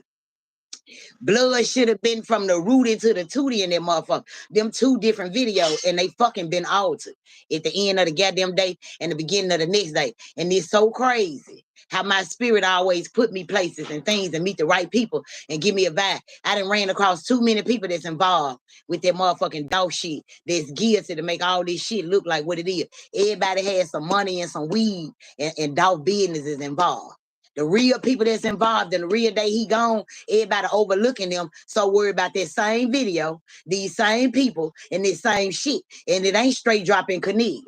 A: Blood should have been from the root into the tootie in that motherfucker. Them two different videos, and they fucking been altered at the end of the goddamn day and the beginning of the next day. And it's so crazy how my spirit always put me places and things and meet the right people and give me a vibe. I done ran across too many people that's involved with that motherfucking dog shit that's geared to make all this shit look like what it is. Everybody has some money and some weed and dog businesses involved. The real people that's involved in the real day he gone, everybody overlooking them. So worry about that same video, these same people, and this same shit. And it ain't straight dropping Cornelius.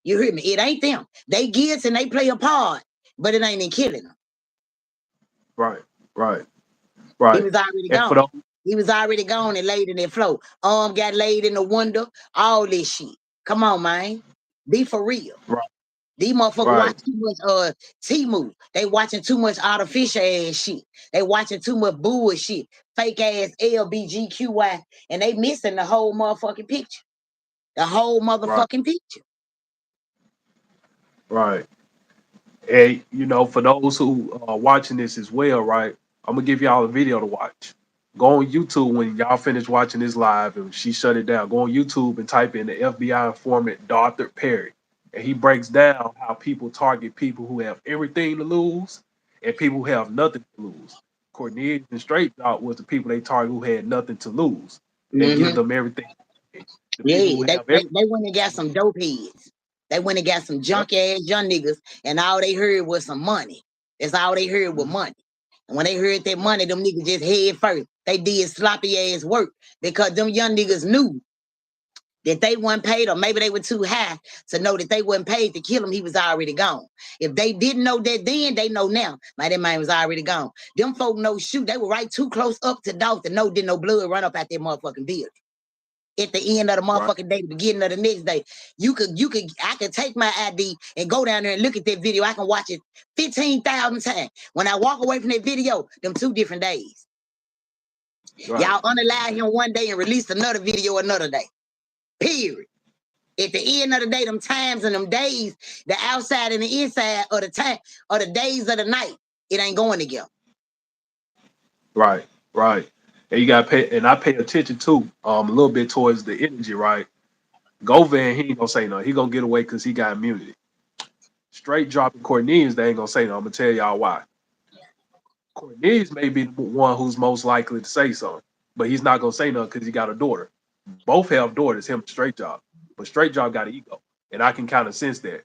A: You hear me? It ain't them. They gets and they play a part, but it ain't in killing them.
B: Right.
A: He was already
B: And for
A: gone.
B: the
A: He was already gone and laid in that floor. Arm got laid in the window. All this shit. Come on, man. Be for real.
B: right,
A: These motherfuckers watch
B: right,
A: too much T-Move. They watching too much artificial ass shit. They watching too much bullshit. Fake ass LBGQY. And they missing the whole motherfucking picture. The whole
B: right,
A: motherfucking picture.
B: right. And for those who are watching this as well, right? I'm gonna give y'all a video to watch. Go on YouTube when y'all finish watching this live and she shut it down. Go on YouTube and type in the FBI informant Dr. Perry. And he breaks down how people target people who have everything to lose and people who have nothing to lose. Cornelius and Straight Dog was the people they target who had nothing to lose. They give them everything. The people who
A: Yeah,
B: have everything.
A: they went and got some dope heads. They went and got some
B: Yep.
A: junk ass young niggas, and all they heard was some money. That's all they heard was
B: Mhm.
A: money. And when they heard that money, them niggas just head first. They did sloppy ass work because them young niggas knew that they weren't paid, or maybe they were too high to know that they weren't paid to kill him. He was already gone. If they didn't know that then, they know now. That man was already gone. Them folk know shoot. They were right too close up to dog to know didn't no blood run up out that motherfucking building. At the end of the
B: Right,
A: motherfucking day, the beginning of the next day, I could take my ID and go down there and look at that video. I can watch it 15,000 times. When I walk away from that video, them 2 different days.
B: right,
A: Y'all unalive him one day and release another video another day. Period. At the end of the day, them times and them days, the outside and the inside of the time or the days of the night, it ain't going together.
B: right. And you gotta pay, and I pay attention too, a little bit towards the energy, right? Govan, he ain't gonna say nothing. He gonna get away because he got immunity. Straight dropping Cornelius, they ain't gonna say nothing. I'm gonna tell y'all why. Cornelius may be the one who's most likely to say something, but he's not gonna say nothing because he got a daughter. Both have daughters, him and Straight Job, but Straight Job got an ego, and I can kind of sense that.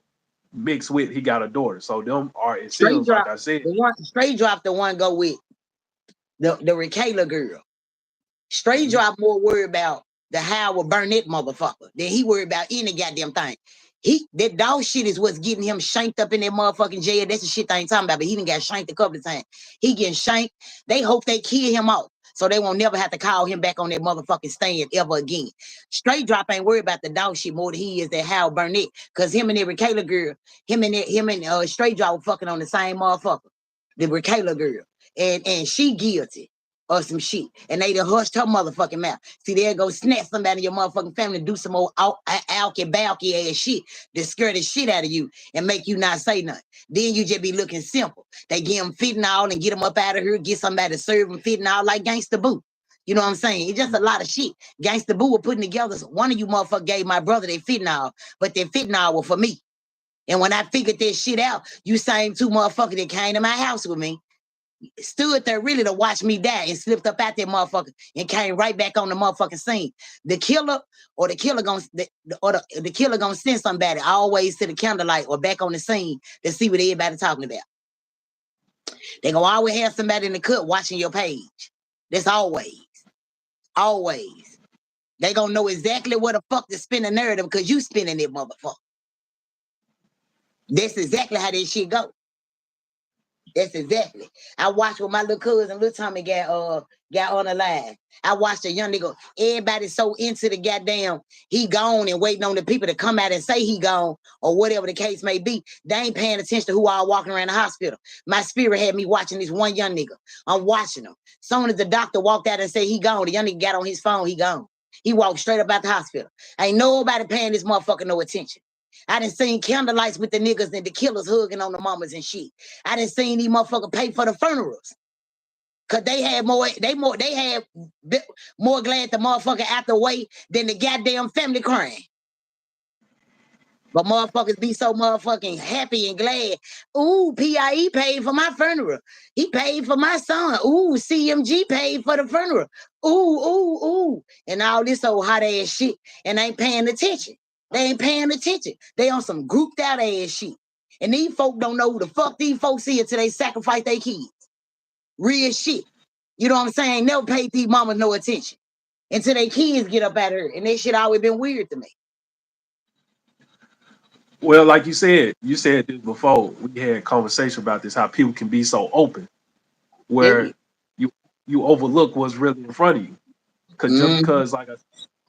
B: Mixed with he got a daughter, so them are
A: Straight
B: incentives, like
A: drop,
B: I said.
A: straight drop the one go with the Rakayla girl. Straight
B: Mhm.
A: drop more worried about the Howard Burnett motherfucker than he worried about any goddamn thing. That dog shit is what's getting him shanked up in that motherfucking jail. That's the shit I ain't talking about, but he done got shanked a couple of times. He getting shanked. They hope they kill him off so they won't never have to call him back on that motherfucking stand ever again. Straight Drop ain't worried about the dog shit more than he is that Hal Burnett, because him and that Kayla girl, him and Straight Drop were fucking on the same motherfucker, the Kayla girl, and she guilty or some shit, and they done hushed her motherfucking mouth. See, they'll go snatch somebody in your motherfucking family and do some old alky ass shit that scare the shit out of you and make you not say nothing. Then you just be looking simple. They give them fentanyl and get them up out of here, get somebody to serve them fentanyl like Gangsta Boo. You know what I'm saying? It's just a lot of shit. Gangsta Boo were putting together. One of you motherfuckers gave my brother their fentanyl, but their fentanyl was for me. And when I figured this shit out, you same two motherfuckers that came to my house with me stood there really to watch me die and slipped up out that motherfucker and came right back on the motherfucking scene. The killer gonna send somebody always to the candlelight or back on the scene to see what everybody talking about. They gonna always have somebody in the cut watching your page. That's always. They gonna know exactly what the fuck to spin the narrative because you spinning it, motherfucker. That's exactly how this shit go. That's exactly. I watched with my little cousin, little Tommy got on the line. I watched a young nigga. Everybody's so into the goddamn he gone and waiting on the people to come out and say he gone or whatever the case may be. They ain't paying attention to who all walking around the hospital. My spirit had me watching this one young nigga. I'm watching him. Soon as the doctor walked out and said he gone, the young nigga got on his phone. He gone. He walked straight up out the hospital. Ain't nobody paying this motherfucker no attention. I done seen candlelights with the niggas and the killers hugging on the mamas and shit. I done seen these motherfuckers pay for the funerals. Cause they had more glad the motherfucker out the way than the goddamn family crying. But motherfuckers be so motherfucking happy and glad. Ooh, PIE paid for my funeral. He paid for my son. Ooh, CMG paid for the funeral. Ooh. And all this old hot ass shit. And ain't paying attention. They ain't paying attention. They on some grouped out ass shit. And these folk don't know who the fuck these folks is until they sacrifice their kids. Real shit. You know what I'm saying? Never paid these mamas no attention until their kids get up out of her. And that shit always been weird to me.
B: Well, like you said this before. We had a conversation about this, how people can be so open
A: Yeah.
B: where you overlook what's really in front of you. Because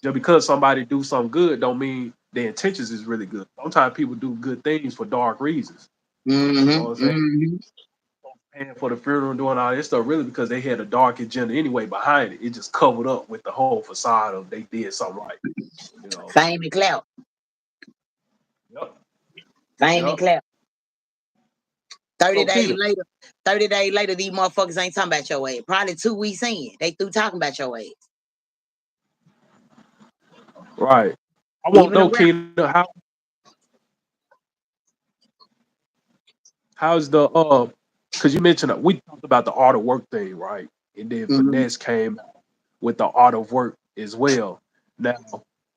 B: just because somebody do something good don't mean their intentions is really good. Sometimes people do good things for dark reasons. You know what I'm saying? Paying for the funeral and doing all this stuff really because they had a dark agenda anyway behind it. It just covered up with the whole facade of they did something right. You know.
A: Fame and clout.
B: Yep.
A: Fame and clout. 30
B: So,
A: days
B: Keita,
A: later, these motherfuckers ain't talking about your ass. Probably 2 weeks in, they through talking about your ass.
B: right. I won't
A: Even the
B: know,
A: rap.
B: Keita, how's the because you mentioned that we talked about the art of work thing, right? And then Finesse came with the art of work as well. Now,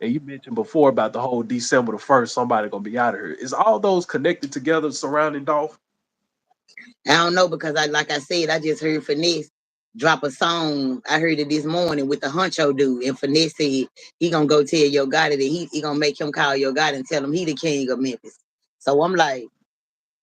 B: and you mentioned before about the whole December the 1st, somebody gonna be out of here. Is all those connected together surrounding Dolph?
A: I don't know because like I said, I just heard Finesse drop a song. I heard it this morning with the Huncho dude, and Finesse said he gonna go tell Yo Gotti that he gonna make him call Yo Gotti and tell him he the king of Memphis. So I'm like,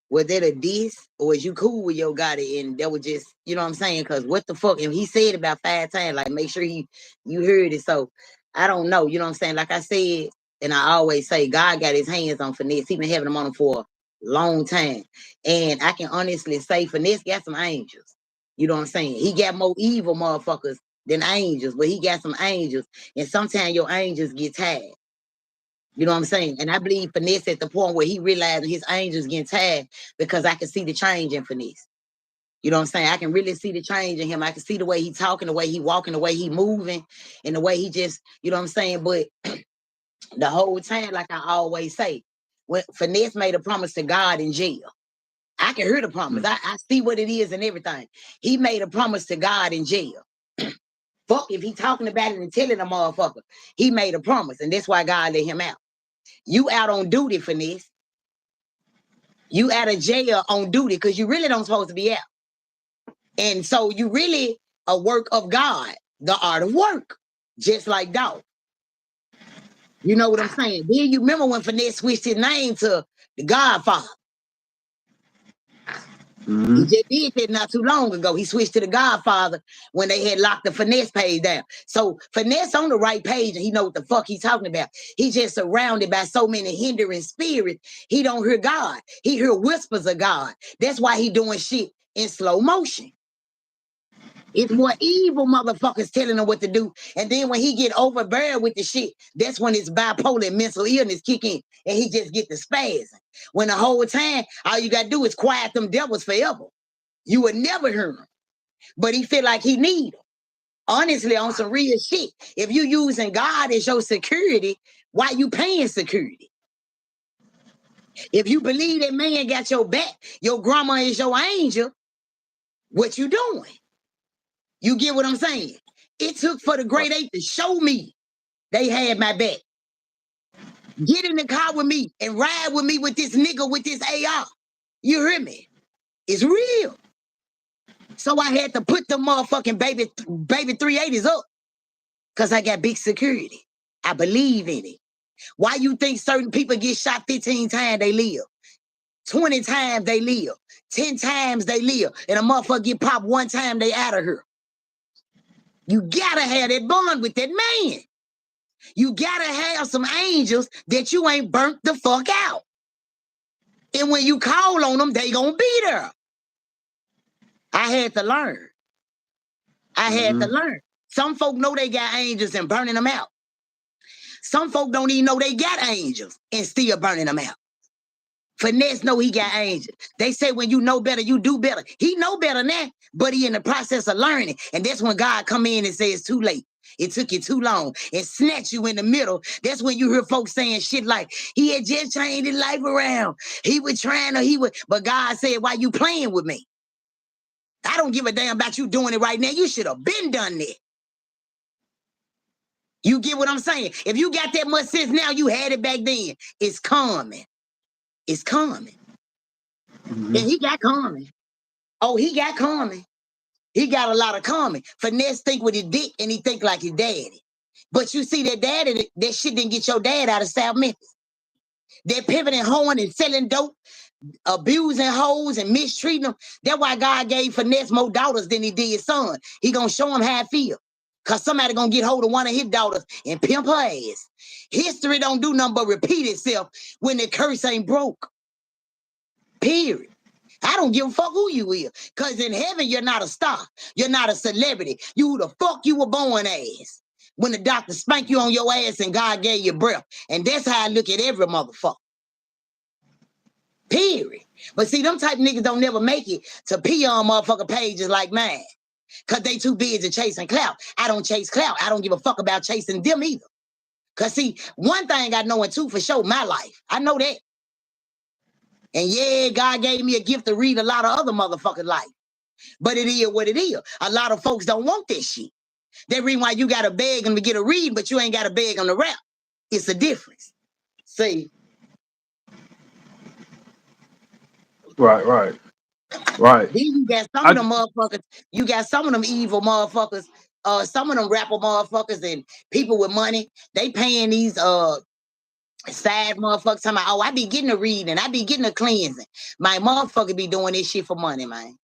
A: was that a diss or was you cool with Yo Gotti? And that was just, you know what I'm saying? Because what the fuck? And he said about 5 times, like, make sure you heard it. So I don't know, you know what I'm saying? Like I said, and I always say, God got his hands on Finesse. He been having them on him for a long time. And I can honestly say Finesse got some angels. You know what I'm saying? He got more evil motherfuckers than angels, but he got some angels. And sometimes your angels get tired. You know what I'm saying? And I believe Finesse at the point where he realized his angels getting tired because I can see the change in Finesse. You know what I'm saying? I can really see the change in him. I can see the way he talking, the way he walking, the way he moving, and the way he just, you know what I'm saying? But the whole time, like I always say, when Finesse made a promise to God in jail, I can hear the promise. I see what it is and everything. He made a promise to God in jail. Fuck if he talking about it and telling a motherfucker. He made a promise, and that's why God let him out. You out on duty, Finesse. You out of jail on duty because you really don't supposed to be out. And so you really a work of God, the art of work, just like Dolph. You know what I'm saying? Then you remember when Finesse switched his name to the Godfather.
B: Mm-hmm.
A: He just did that not too long ago. He switched to the Godfather when they had locked the Finesse page down. So Finesse on the right page and he know what the fuck he's talking about. He just surrounded by so many hindering spirits. He don't hear God. He hear whispers of God. That's why he doing shit in slow motion. It's more evil motherfuckers telling him what to do. And then when he get overbearing with the shit, that's when his bipolar and mental illness kick in. And he just get the spasm. When the whole time, all you gotta do is quiet them devils forever. You would never hear him. But he feel like he need them. Honestly, on some real shit. If you using God as your security, why you paying security? If you believe that man got your back, your grandma is your angel, what you doing? You get what I'm saying? It took for the great ape to show me they had my back. Get in the car with me and ride with me with this nigga with this AR. You hear me? It's real. So I had to put the motherfucking baby 380s up because I got big security. I believe in it. Why you think certain people get shot 15 times they live? 20 times they live. 10 times they live. And a motherfucker get popped one time, they out of here. You gotta have that bond with that man. You gotta have some angels that you ain't burnt the fuck out. And when you call on them, they gonna be there. I had to learn. I had to learn. Some folk know they got angels and burning them out. Some folk don't even know they got angels and still burning them out. Finesse know he got angels. They say when you know better, you do better. He know better now, but he in the process of learning. And that's when God come in and say it's too late. It took you too long and snatch you in the middle. That's when you hear folks saying shit like, he had just changed his life around. He was trying to, but God said, why you playing with me? I don't give a damn about you doing it right now. You should have been done that. You get what I'm saying? If you got that much sense now, you had it back then. It's coming. It's coming. And he got coming. Oh, he got coming. He got a lot of coming. Finesse think with his dick and he think like his daddy. But you see that daddy, that shit didn't get your dad out of South Memphis. They're pivoting, hoeing, and selling dope, abusing hoes and mistreating them. That's why God gave Finesse more daughters than he did his son. He gonna show him how it feel. Cause somebody gonna get hold of one of his daughters and pimp her ass. History don't do nothing but repeat itself when the curse ain't broke. Period. I don't give a fuck who you is. Cause in heaven, you're not a star. You're not a celebrity. You who the fuck you were born as. When the doctor spanked you on your ass and God gave you breath. And that's how I look at every motherfucker. Period. But see, them type of niggas don't never make it to pee on motherfucker pages like mine. Cause they too busy chasing clout. I don't chase clout. I don't give a fuck about chasing them either. Cause see, one thing I know and two for sure, my life. I know that. And yeah, God gave me a gift to read a lot of other motherfuckers' life. But it is what it is. A lot of folks don't want this shit. That reason why you gotta beg them to get a read, but you ain't gotta beg them to rap. It's a difference. See?
B: Right.
A: Then you got some of them motherfuckers, you got some of them evil motherfuckers, some of them rapper motherfuckers and people with money, they paying these sad motherfuckers talking about, oh, I be getting a reading, I be getting a cleansing. My motherfucker be doing this shit for money, man.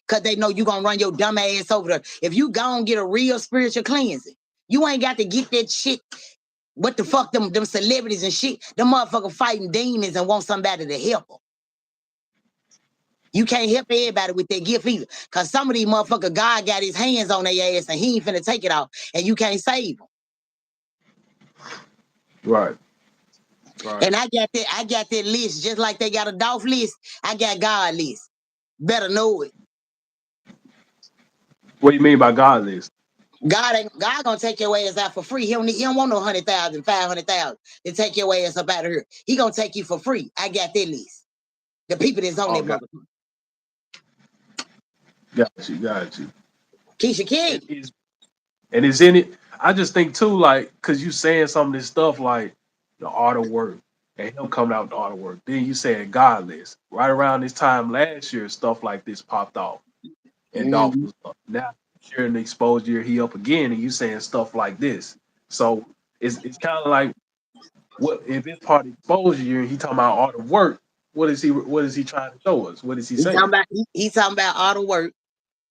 A: Cause they know you gonna run your dumb ass over there. If you gonna get a real spiritual cleansing, you ain't got to get that shit. What the fuck them celebrities and shit, them motherfucker fighting demons and want somebody to help them. You can't help everybody with their gift either. Cause some of these motherfucker, God got his hands on their ass and he ain't finna take it off. And you can't save them.
B: Right.
A: And I got that list, just like they got a Dolph list, I got God list. Better know it.
B: What do you mean by God list?
A: God gonna take your ass out for free. He don't want no 100,000, 500,000 to take your ass up out of here. He gonna take you for free. I got that list. The people that's on that motherfucker.
B: Got you.
A: Keisha King.
B: And it's in it. I just think too, like, cause you saying some of this stuff like the art of work and him coming out with the art of work. Then you saying God list. Right around this time last year, stuff like this popped off. And Dolph was up. Now sharing the exposure, he up again, and you saying stuff like this. So it's kind of like What if it's part exposure and he talking about all the work? What is he trying to show us? What is he
A: He
B: saying?
A: talking about he talking about all the work.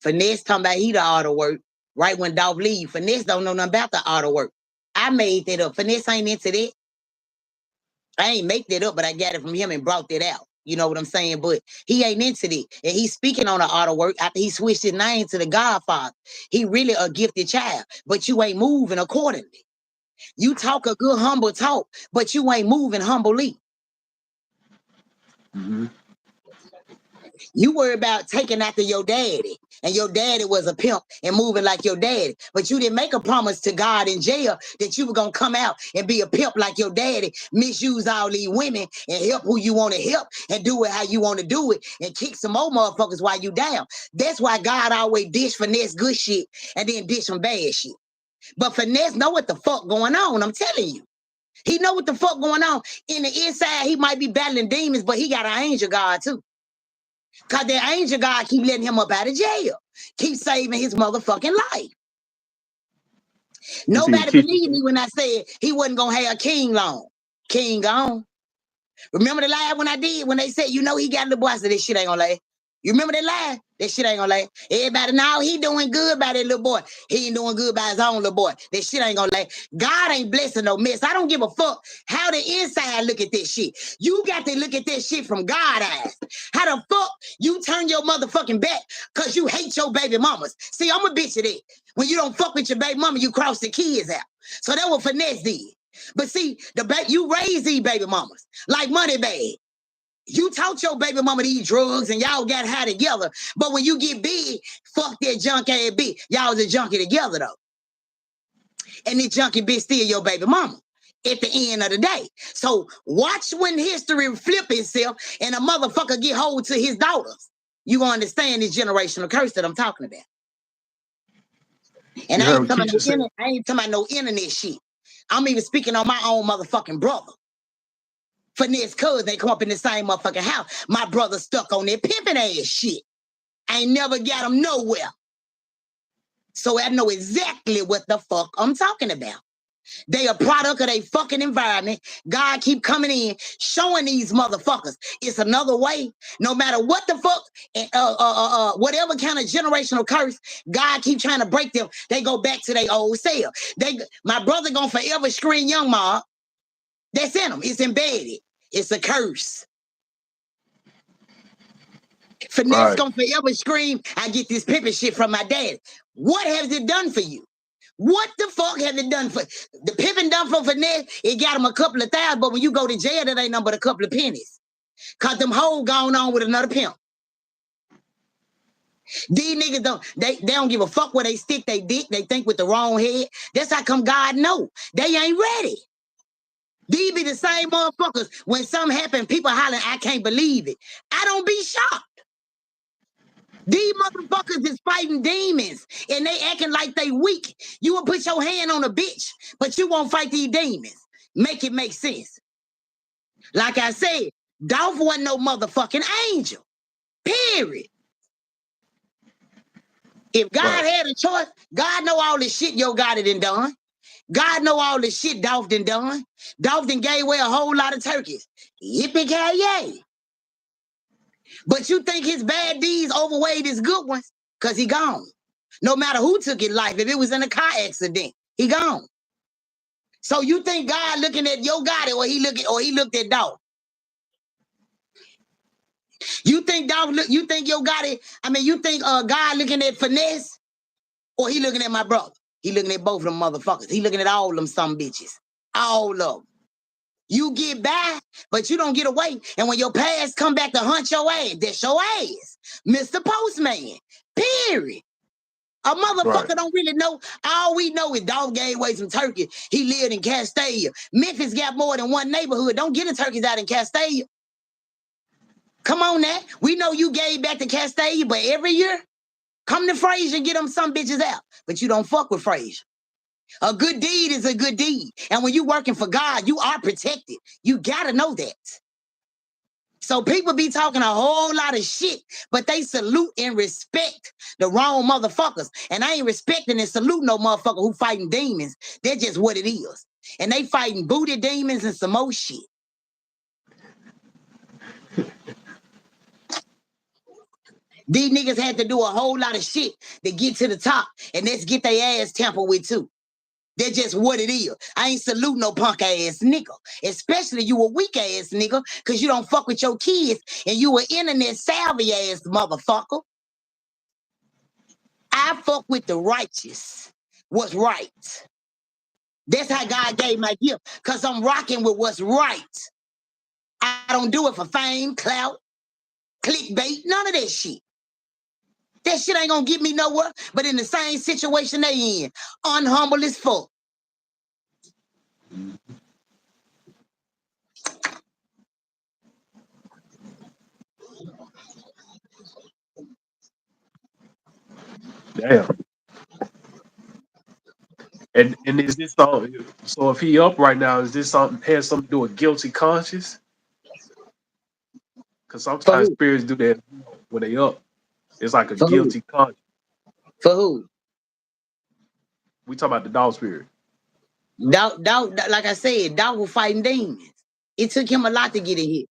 A: Finesse talking about he the all the work. Right when Dolph leave, Finesse don't know nothing about the all the work. I made that up. Finesse ain't into that. I ain't make that up, but I got it from him and brought that out. You know what I'm saying? But he ain't into that. And he's speaking on the auto work after he switched his name to the Godfather. He really a gifted child, but you ain't moving accordingly. You talk a good, humble talk, but you ain't moving humbly.
B: Mm-hmm.
A: You worry about taking after your daddy, and your daddy was a pimp and moving like your daddy. But you didn't make a promise to God in jail that you were gonna come out and be a pimp like your daddy, misuse all these women and help who you want to help and do it how you want to do it and kick some more motherfuckers while you down. That's why God always dish Finesse good shit and then dish some bad shit. But Finesse know what the fuck going on. I'm telling you. He know what the fuck going on. In the inside, he might be battling demons, but he got an angel God too. Because the angel God keep letting him up out of jail. Keep saving his motherfucking life. Nobody believed me when I said he wasn't going to have King long. King gone. Remember the lie when I did? When they said, you know he got the boy, I said, this shit ain't going to last. You remember that lie? That shit ain't gonna last. Everybody, now he doing good by that little boy. He ain't doing good by his own little boy. That shit ain't gonna last. God ain't blessing no mess. I don't give a fuck how the inside look at this shit. You got to look at this shit from God's eyes. How the fuck you turn your motherfucking back because you hate your baby mamas? See, I'm a bitch of that. When you don't fuck with your baby mama, you cross the kids out. So that what Finesse did. But see, you raise these baby mamas like money bag. You taught your baby mama to eat drugs and y'all got high together. But when you get big, fuck that junk ass bitch. Y'all was a junkie together though. And this junkie bitch still your baby mama at the end of the day. So watch when history flip itself and a motherfucker get hold to his daughters. You gonna understand this generational curse that I'm talking about. And I ain't talking about no internet shit. I'm even speaking on my own motherfucking brother. Finesse cuz they come up in the same motherfucking house. My brother stuck on that pimping ass shit. I ain't never got him nowhere. So I know exactly what the fuck I'm talking about. They a product of their fucking environment. God keep coming in, showing these motherfuckers it's another way. No matter what the fuck, whatever kind of generational curse, God keep trying to break them. They go back to their old self. My brother gonna forever scream Young Ma. That's in them. It's embedded. It's a curse. Finesse gonna forever scream, I get this pimping shit from my dad. What has it done for you? What the fuck has it done for the pimping done for Finesse? It got him a couple of thousand, but when you go to jail, that ain't nothing but a couple of pennies. Cause them hoes gone on with another pimp. These niggas they don't give a fuck where they stick they dick. They think with the wrong head. That's how come God know. They ain't ready. These be the same motherfuckers. When something happen, people hollering, I can't believe it. I don't be shocked. These motherfuckers is fighting demons and they acting like they weak. You will put your hand on a bitch, but you won't fight these demons. Make it make sense. Like I said, Dolph wasn't no motherfucking angel. Period. If God had a choice, God know all this shit yo got it and done. God know all this shit Dolph done. Dolph gave away a whole lot of turkeys. Yippee-ki-yay. But you think his bad deeds overweighed his good ones? Because he gone. No matter who took his life, if it was in a car accident, he gone. So you think God looking at Yo Gotti or he looked at Dolph? You think you think Yo Gotti, you think God looking at Finesse or he looking at my brother? He looking at both of them motherfuckers. He looking at all of them some bitches. All of them. You get by, but you don't get away. And when your past come back to hunt your ass, that's your ass. Mr. Postman. Period. A motherfucker don't really know. All we know is Dolph gave away some turkey. He lived in Castalia. Memphis got more than one neighborhood. Don't get the turkeys out in Castalia. Come on now. We know you gave back to Castalia, but every year, come to Frazier and get them some bitches out. But you don't fuck with Frazier. A good deed is a good deed. And when you working for God, you are protected. You gotta know that. So people be talking a whole lot of shit, but they salute and respect the wrong motherfuckers. And I ain't respecting and salute no motherfucker who fighting demons. That's just what it is. and they fighting booty demons and some more shit. These niggas had to do a whole lot of shit to get to the top, and let's get their ass tampered with too. That's just what it is. I ain't salute no punk ass nigga, especially you a weak ass nigga, cause you don't fuck with your kids and you a internet savvy ass motherfucker. I fuck with the righteous, what's right. That's how God gave my gift, cause I'm rocking with what's right. I don't do it for fame, clout, clickbait, none of that shit. That shit ain't gonna get me nowhere, but in the same situation they in, unhumble as fuck.
B: Damn. And is this something? So if he up right now, is this something has something to do with guilty conscience? Because
A: For
B: sometimes
A: who?
B: spirits do that when they up. It's like a
A: For who?
B: guilty conscience.
A: For who?
B: We talk about the dog spirit.
A: Dog, like I said, dog was fighting demons. It took him a lot to get in here.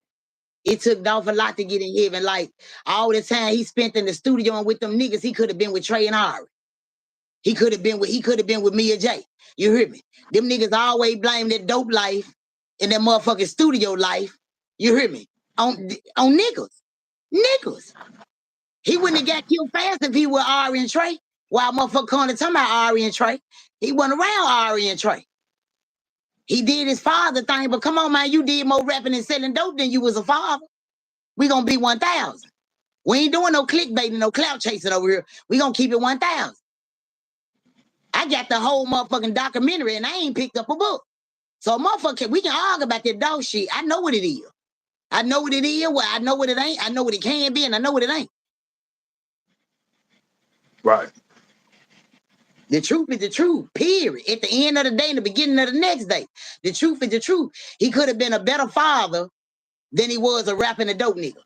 A: It took Dolph a lot to get in heaven. Like all the time he spent in the studio and with them niggas, he could have been with Trey and Ari. He could have been with Mia J. You hear me? Them niggas always blame that dope life and that motherfucking studio life. You hear me? On niggas. Niggas. He wouldn't have got killed fast if he were Ari and Trey. While motherfucker calling talking about Ari and Trey. He wasn't around Ari and Trey. He did his father thing, but come on, man, you did more rapping and selling dope than you was a father. We gonna be 1,000. We ain't doing no clickbaiting, no clout chasing over here. We gonna keep it 1,000. I got the whole motherfucking documentary and I ain't picked up a book. So motherfucker, we can argue about that dog shit. I know what it is. I know what it is. Well, I know what it ain't. I know what it can be, and I know what it ain't.
B: Right.
A: The truth is the truth, period. At the end of the day, in the beginning of the next day, the truth is the truth. He could have been a better father than he was a rapping a dope nigga.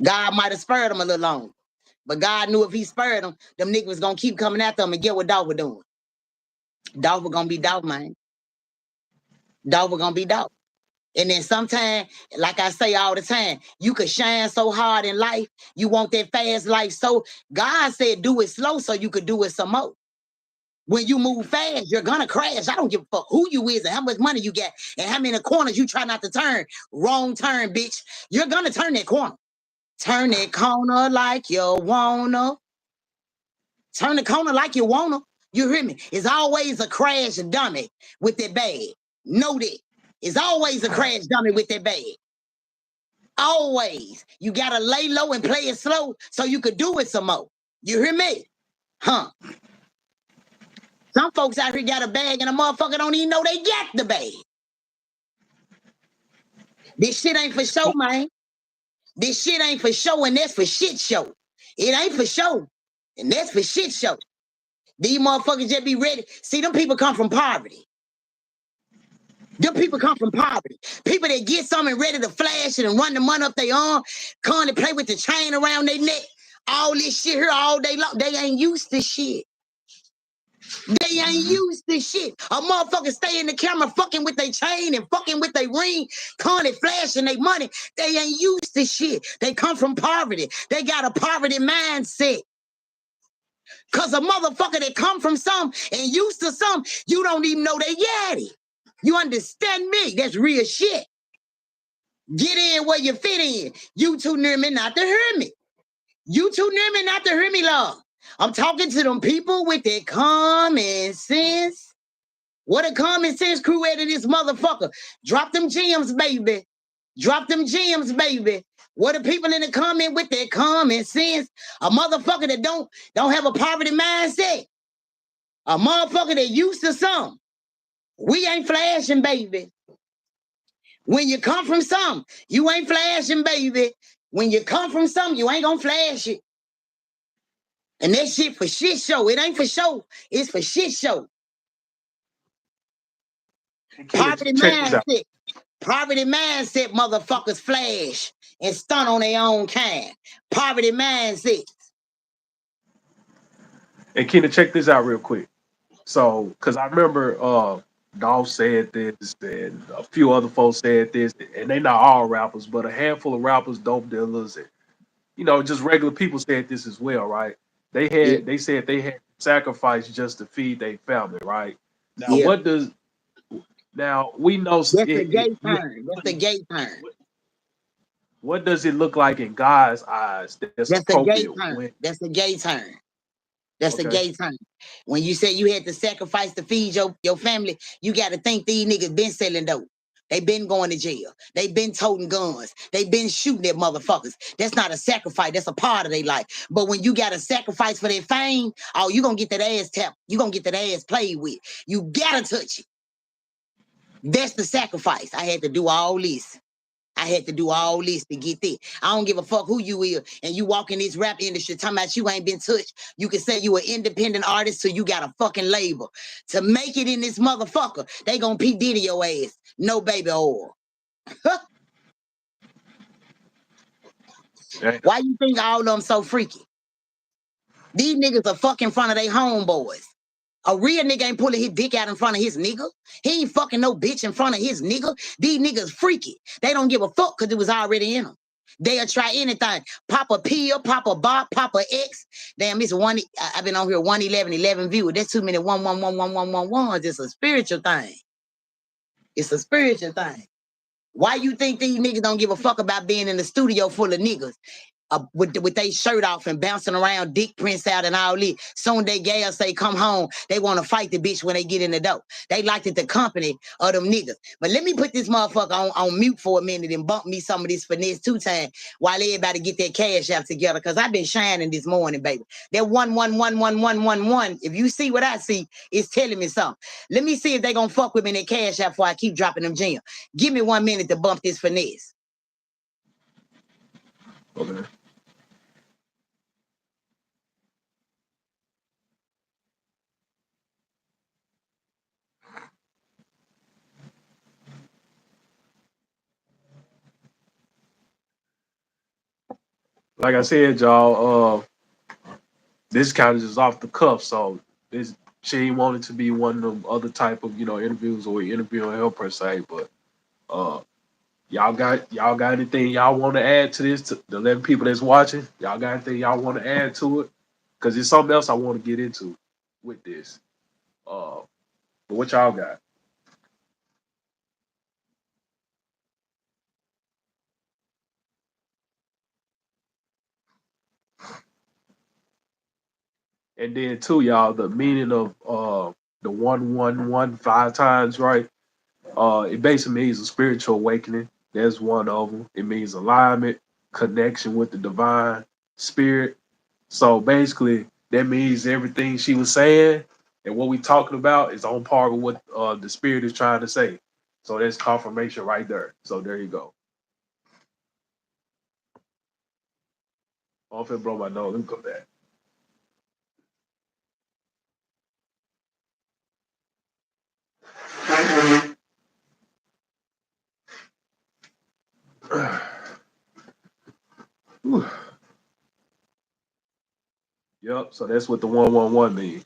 A: God might have spared him a little longer. But God knew if he spared them niggas was gonna keep coming after him and get what Dolph was doing. Dolph was gonna be Dolph, man. Dolph was gonna be Dolph. And then sometimes, like I say all the time, you could shine so hard in life, you want that fast life. So God said do it slow so you could do it some more. When you move fast, you're gonna crash. I don't give a fuck who you is and how much money you got and how many corners you try not to turn. Wrong turn, bitch. You're gonna turn that corner. Turn that corner like you wanna. Turn the corner like you wanna. You hear me? It's always a crash dummy with that bag. Know that. It's always a crash dummy with that bag. Always. You gotta lay low and play it slow so you could do it some more. You hear me? Huh? Some folks out here got a bag and a motherfucker don't even know they got the bag. This shit ain't for show, man. This shit ain't for show and that's for shit show. It ain't for show and that's for shit show. These motherfuckers just be ready. See, them people come from poverty. Them people come from poverty. People that get something ready to flash it and run the money up their arm, come to play with the chain around their neck. All this shit here all day long. They ain't used to shit. They ain't used to shit. A motherfucker stay in the camera fucking with their chain and fucking with their ring, calling it flashing their money. They ain't used to shit. They come from poverty. They got a poverty mindset. Cause a motherfucker that come from some and used to some, you don't even know they yaddy. You understand me? That's real shit. Get in where you fit in. You too near me not to hear me. You too near me not to hear me, love. I'm talking to them people with their common sense. What a common sense crew at this motherfucker. Drop them gems, baby. Drop them gems, baby. What are people in the comment with their common sense? A motherfucker that don't have a poverty mindset. A motherfucker that used to some. We ain't flashing, baby. When you come from some, you ain't flashing, baby. When you come from some, you ain't gonna flash it. And that shit for shit show. It ain't for show. It's for shit show. Poverty mindset. Poverty mindset motherfuckers flash and stun on their own kind. Poverty mindset.
B: And Keena, check this out real quick. So, because I remember Dolph said this, and a few other folks said this, and they not all rappers, but a handful of rappers, dope dealers, and just regular people said this as well, right?
A: Yeah,
B: They said they had sacrificed just to feed their family, right? Now,
A: yeah.
B: now we know
A: That's a gay turn. That's a gay turn.
B: what, what does it look like in God's eyes that's
A: That's a
B: appropriate
A: gay turn.
B: when
A: That's a gay turn. That's a
B: okay?
A: gay turn. When you say you had to sacrifice to feed your family, you got to think these niggas been selling dope. They been going to jail. They been toting guns. They been shooting at motherfuckers. That's not a sacrifice. That's a part of their life. But when you got to sacrifice for their fame, oh, you gonna get that ass tapped. You gonna get that ass played with. You gotta touch it. That's the sacrifice. I had to do all this. I had to do all this to get there. I don't give a fuck who you is. And you walk in this rap industry talking about you ain't been touched. You can say you an independent artist, so you got a fucking label. To make it in this motherfucker, they gonna P. Diddy your ass. No baby oil. Why you think all of them so freaky? These niggas are fucking in front of their homeboys. A real nigga ain't pulling his dick out in front of his nigga. He ain't fucking no bitch in front of his nigga. These niggas freaky. They don't give a fuck because it was already in them. They'll try anything. Pop a pill, pop a bot, pop a X. Damn, it's one. I've been on here 111 viewers. That's too many 1111111. It's a spiritual thing. It's a spiritual thing. Why you think these niggas don't give a fuck about being in the studio full of niggas? With their shirt off and bouncing around, dick prints out and all that. Soon they gay say come home. They want to fight the bitch when they get in the door. They liked it the company of them niggas. But let me put this motherfucker on mute for a minute and bump me some of this finesse 2 times while everybody get their cash out together. Cause I've been shining this morning, baby. That 111111. If you see what I see, it's telling me something. Let me see if they gonna fuck with me in their cash out before I keep dropping them gems. Give me 1 minute to bump this finesse.
B: Okay. Like I said, y'all, this kind of just off the cuff, so this she ain't wanted to be one of them other type of interviews or interviewing her per se, but uh, y'all got anything y'all want to add to this to the 11 people that's watching? Y'all got anything y'all want to add to it? Because there's something else I want to get into with this. But what y'all got? And then too, y'all, the meaning of the 1115 times, right? It basically means a spiritual awakening. That's one of them. It means alignment, connection with the divine spirit. So basically, that means everything she was saying and what we talking about is on par with what the spirit is trying to say. So that's confirmation right there. So there you go. Oh, if it broke my nose, let me come back. Yep. So that's what the 111 means.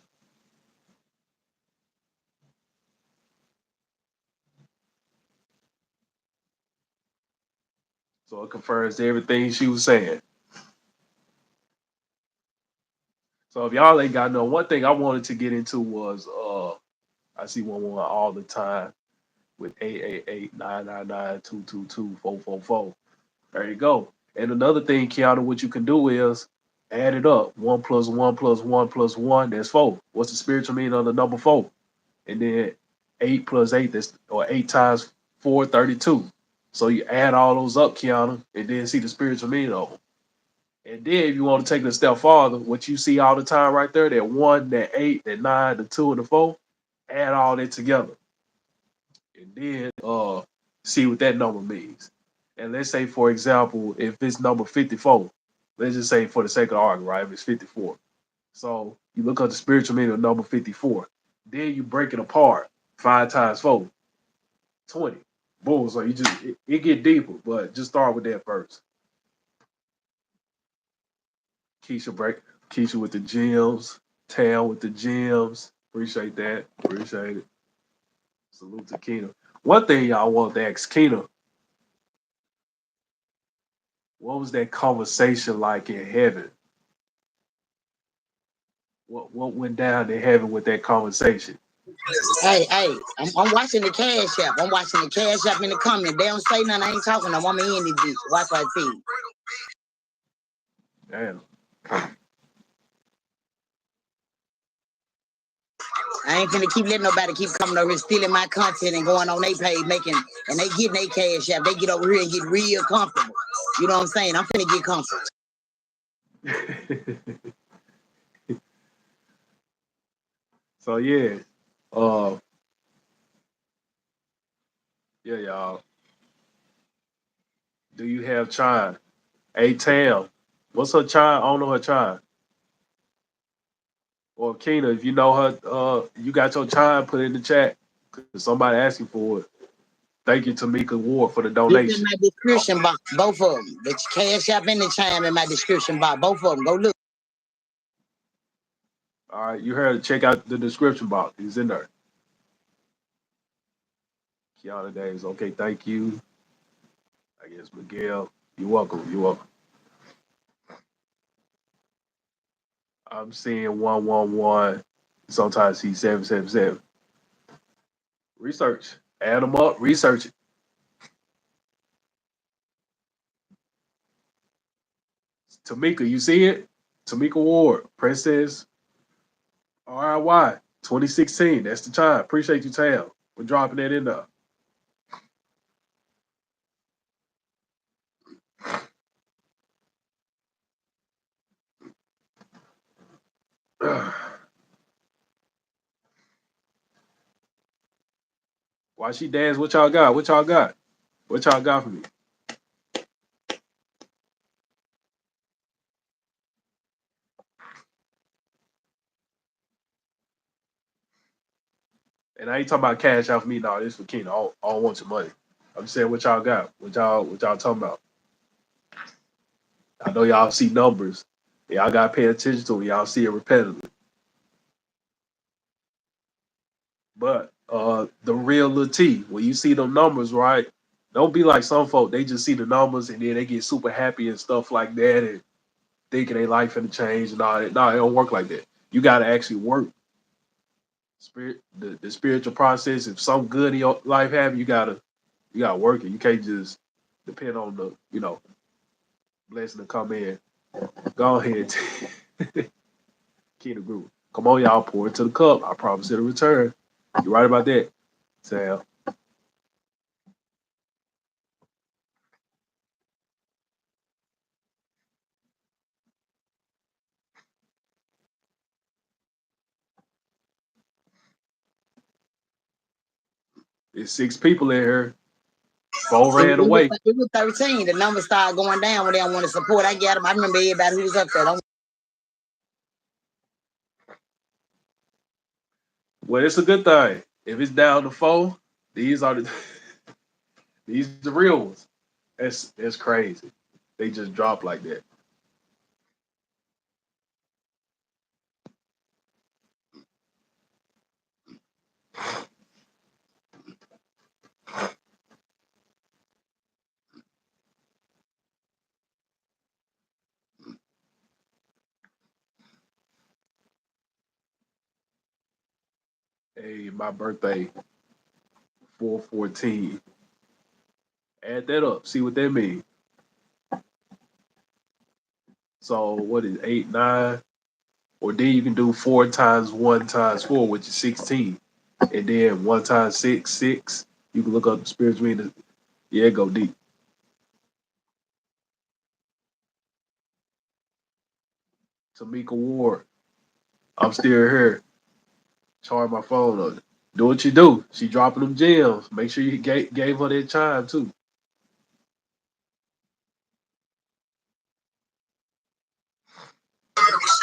B: So it confirms everything she was saying. So if y'all ain't got no one thing I wanted to get into was I see 111 all the time with 888-999-222-444. There you go. And another thing, Keanu, what you can do is add it up. 1 + 1 + 1 + 1, that's 4. What's the spiritual meaning of the number 4? And then 8 + 8, that's or 8 times 4, 32. So you add all those up, Keanu, and then see the spiritual meaning of them. And then if you want to take it a step farther, what you see all the time right there, that 1, that 8, that 9, the 2, and the 4, add all that together. And then see what that number means. And let's say, for example, if it's number 54, let's just say for the sake of the argument, right? If it's 54. So you look up the spiritual meaning of number 54. Then you break it apart. 5 times 4, 20. Boom. So it get deeper, but just start with that first. Keisha break Keisha with the gems, Tam with the gems. Appreciate that. Appreciate it. Salute to Keena. One thing y'all want to ask Keena, what was that conversation like in heaven? What went down in heaven with that conversation?
A: Hey, I'm watching the cash app. I'm watching the cash app in the comment. They don't say nothing. I ain't talking. I'm in this bitch. Watch what I tell you.
B: Damn.
A: I ain't finna keep letting nobody keep coming over here stealing my content and going on their page making, and they getting their cash app. They get over here and get real comfortable. You know what I'm saying? I'm finna get comfortable.
B: So yeah. Uh yeah, y'all. Do you have Chime? Hey Tam, what's her Chime? I don't know her Chime. Or Keena, if you know her, you got your Chime, put it in the chat. 'Cause somebody asking for it. Thank you, Tamika Ward, for the
A: It's in
B: donation.
A: my description box, both of them. The cash app and the chime in my description box, both of them. Go look.
B: All right, you heard it. Check out the description box. He's in there. Kiana Days. Okay, thank you. I guess Miguel. You're welcome. You're welcome. I'm seeing 111. Sometimes see 777. Research. Add them up. Research it. Tamika, you see it? Tamika Ward, Princess RIY 2016. That's the time. Appreciate you, Tam, for dropping that in there. Why she dance? What y'all got? What y'all got? What y'all got for me? And I ain't talking about cash out for me. No, this for Keenan. I don't want your money. I'm just saying what y'all got. What y'all talking about? I know y'all see numbers. Y'all gotta pay attention to it. Y'all see it repetitively. But the real Lil T, when you see them numbers, right? Don't be like some folk. They just see the numbers and then they get super happy and stuff like that and thinking their life finna change and all that. No, it don't work like that. You gotta actually work. Spirit, the spiritual process. If something good in your life happen, you gotta work it. You can't just depend on the blessing to come in. Go ahead, Keena Group. Come on, y'all, pour into the cup. I promise it'll return. You're right about that, Sam. There's 6 people in here. 4
A: It,
B: ran
A: it, was,
B: away.
A: it was 13. The numbers started going down when they don't want to support. I got them. I remember everybody who was up there.
B: Well, it's a good thing. If it's down to 4, these are the these are the real ones. That's crazy. They just drop like that. Hey, my birthday, 4/14. Add that up. See what that means. So what is 8, 9? Or then you can do 4 times 1 times 4, which is 16. And then 1 times 6, 6. You can look up the spiritual meaning. Yeah, go deep. Tamika Ward. I'm still here. Charge my phone up. Do what you do. She dropping them gems. Make sure you gave her that chime too.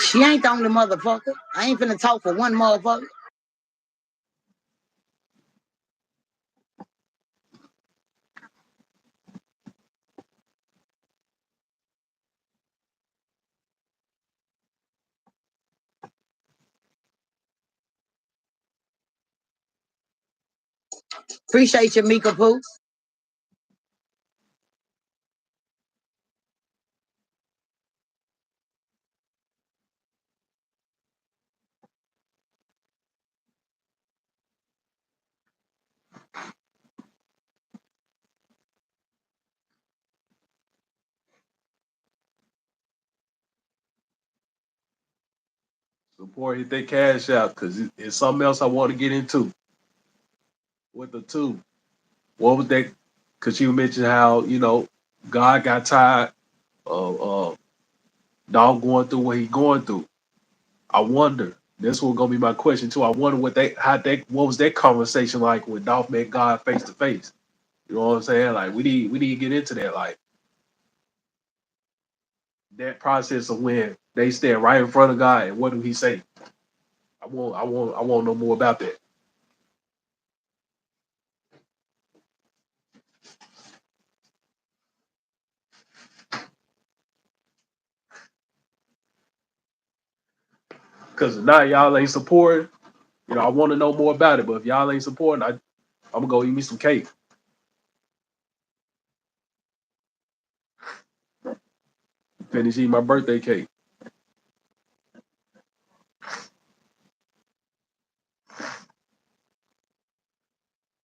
A: She ain't the only motherfucker. I ain't finna talk for one motherfucker. Appreciate you, Mika Pooh.
B: Support, hit that cash out because it's something else I want to get into with the two. What was that? Because you mentioned how God got tired of dog going through what he going through. I wonder. This was gonna be my question too. I wonder what was that conversation like when Dolph met God face to face. You know what I'm saying? Like we need to get into that. Like that process of when they stand right in front of God and what do he say? I want to know more about that. Cause now y'all ain't supporting. I want to know more about it. But if y'all ain't supporting, I'm gonna go eat me some cake. Finish eating my birthday cake.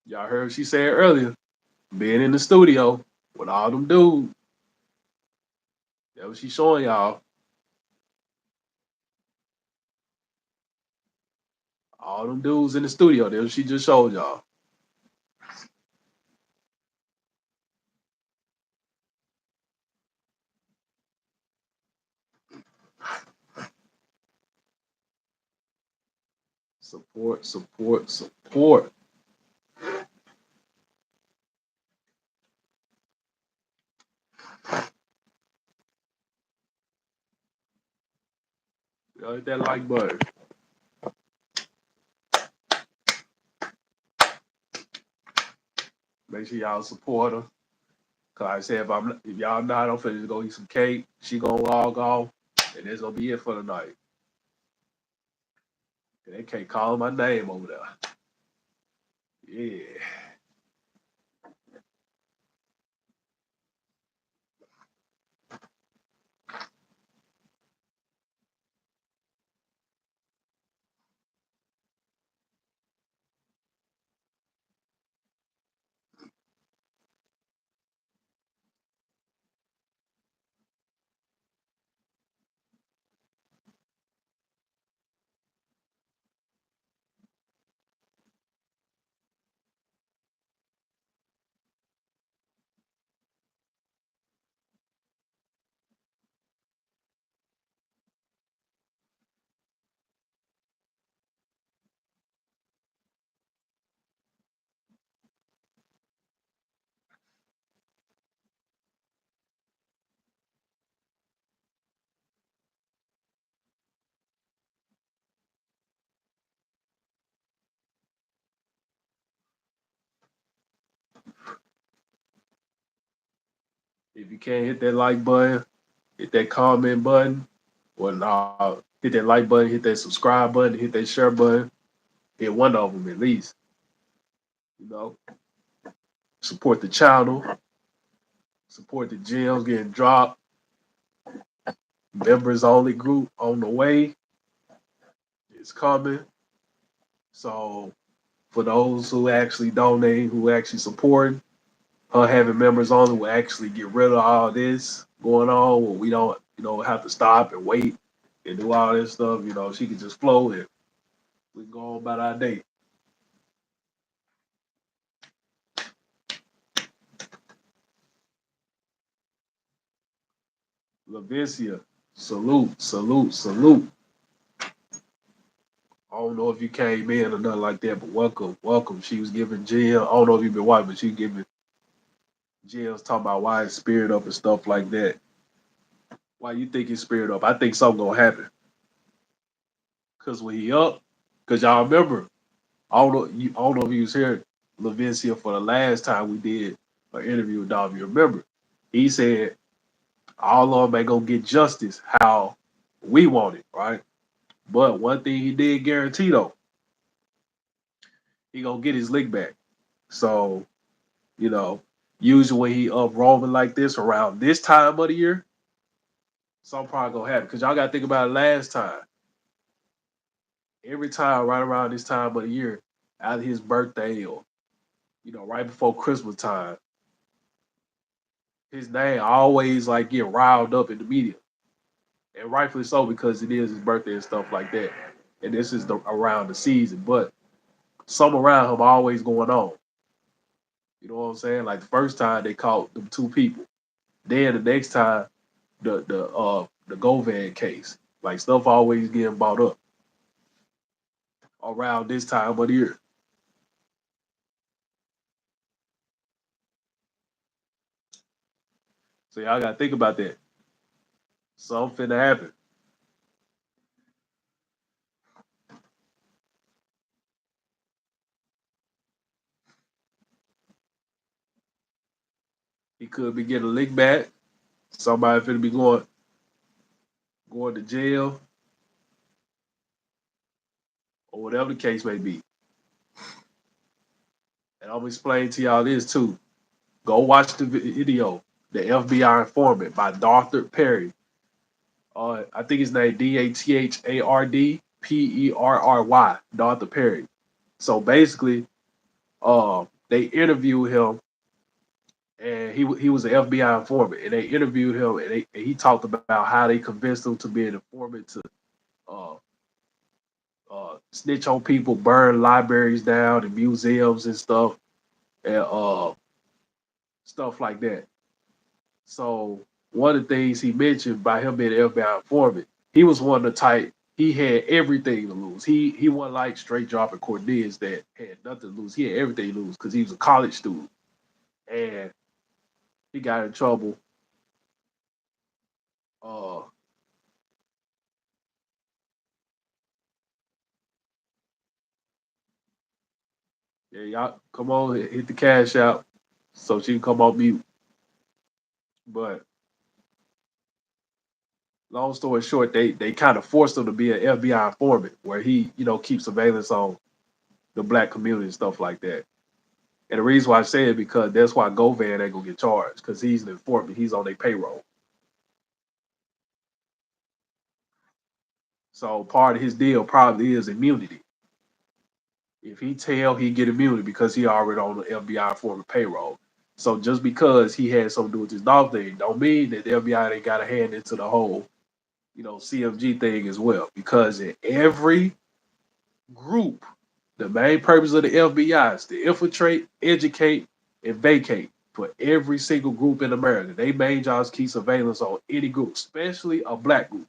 B: Y'all heard what she said earlier. Being in the studio with all them dudes. That what she showing y'all. All them dudes in the studio. That what she just showed y'all. Support, support, support. Y'all hit that like button. Make sure y'all support her. Cause I said if y'all not, I'm finna go eat some cake. She gonna log off, and that's gonna be it for the night. They can't call my name over there. Yeah. If you can't hit that like button, hit that comment button, or hit that like button, hit that subscribe button, hit that share button. Hit one of them at least. You know, support the channel, support the gems getting dropped. Members only group on the way. It's coming. So for those who actually donate, who actually support, her having members only will actually get rid of all this going on where we don't, have to stop and wait and do all this stuff. She can just flow and we can go on about our day. Lavincia, salute, salute, salute. I don't know if you came in or nothing like that, but welcome, welcome. She was giving Jill, I don't know if you've been watching, but she giving Jill's talking about why it's spirit up and stuff like that. Why you think it's spirit up? I think something gonna happen. Cause when he up, cause y'all remember, I don't know if you was here, Lavincia, for the last time we did an interview with Dom. You remember? He said all of them ain't gonna get justice how we want it, right? But one thing he did guarantee though, he gonna get his lick back. So, you know, usually when he up roaming like this around this time of the year, something probably gonna happen. Cause y'all gotta think about it last time. Every time right around this time of the year, either his birthday or, right before Christmas time, his name always like get riled up in the media. And rightfully so because it is his birthday and stuff like that. And this is around the season. But some around him always going on. You know what I'm saying? Like the first time they caught them two people. Then the next time the Govan case. Like stuff always getting brought up around this time of the year. So y'all gotta think about that. Something finna happen. He could be getting a lick back. Somebody finna be going to jail or whatever the case may be. And I'm gonna explain to y'all this too. Go watch the video, The FBI Informant by Dr. Perry. I think his name DATHARDPERRY, Dr. Perry. So basically, they interviewed him, and he was an FBI informant, and they interviewed him, and he talked about how they convinced him to be an informant to uh, snitch on people, burn libraries down and museums and stuff, and stuff like that. So one of the things he mentioned by him being an FBI informant, he was one of the type. He had everything to lose. He wasn't like straight dropping Cornelius that had nothing to lose. He had everything to lose because he was a college student, and he got in trouble. Uh, yeah, y'all come on, hit the cash out so she can come off mute. But long story short, they kind of forced him to be an FBI informant where he keeps surveillance on the black community and stuff like that. And the reason why I say it because that's why Govan ain't gonna get charged because he's an informant. He's on their payroll. So part of his deal probably is immunity. If he tell, he get immunity because he already on the FBI informant payroll. So just because he had something to do with this dog thing, don't mean that the FBI ain't got a hand into the whole, CMG thing as well. Because in every group, the main purpose of the FBI is to infiltrate, educate, and vacate for every single group in America. They main jobs keep surveillance on any group, especially a black group.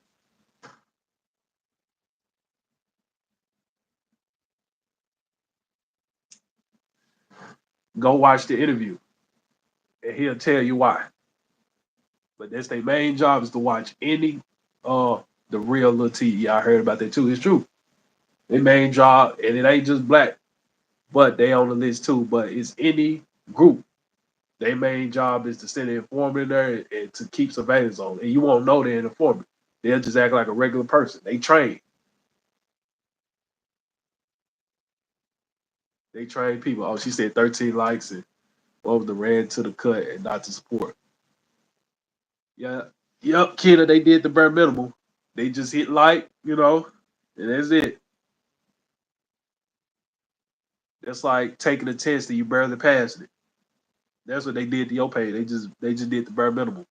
B: Go watch the interview, and he'll tell you why. But that's their main job is to watch any uh the real little T. Yeah, I heard about that too. It's true. Their main job, and it ain't just black, but they on the list too. But it's any group. Their main job is to send an informant in there and to keep surveillance on. And you won't know they're an informant. They'll just act like a regular person. They train. They train people. Oh, she said 13 likes and over the ran to the cut and not to support. Yeah. Yep, Kidda, they did the bare minimum. They just hit like, and that's it. That's like taking a test and you barely passed it. That's what they did to your pay. They just did the bare minimum.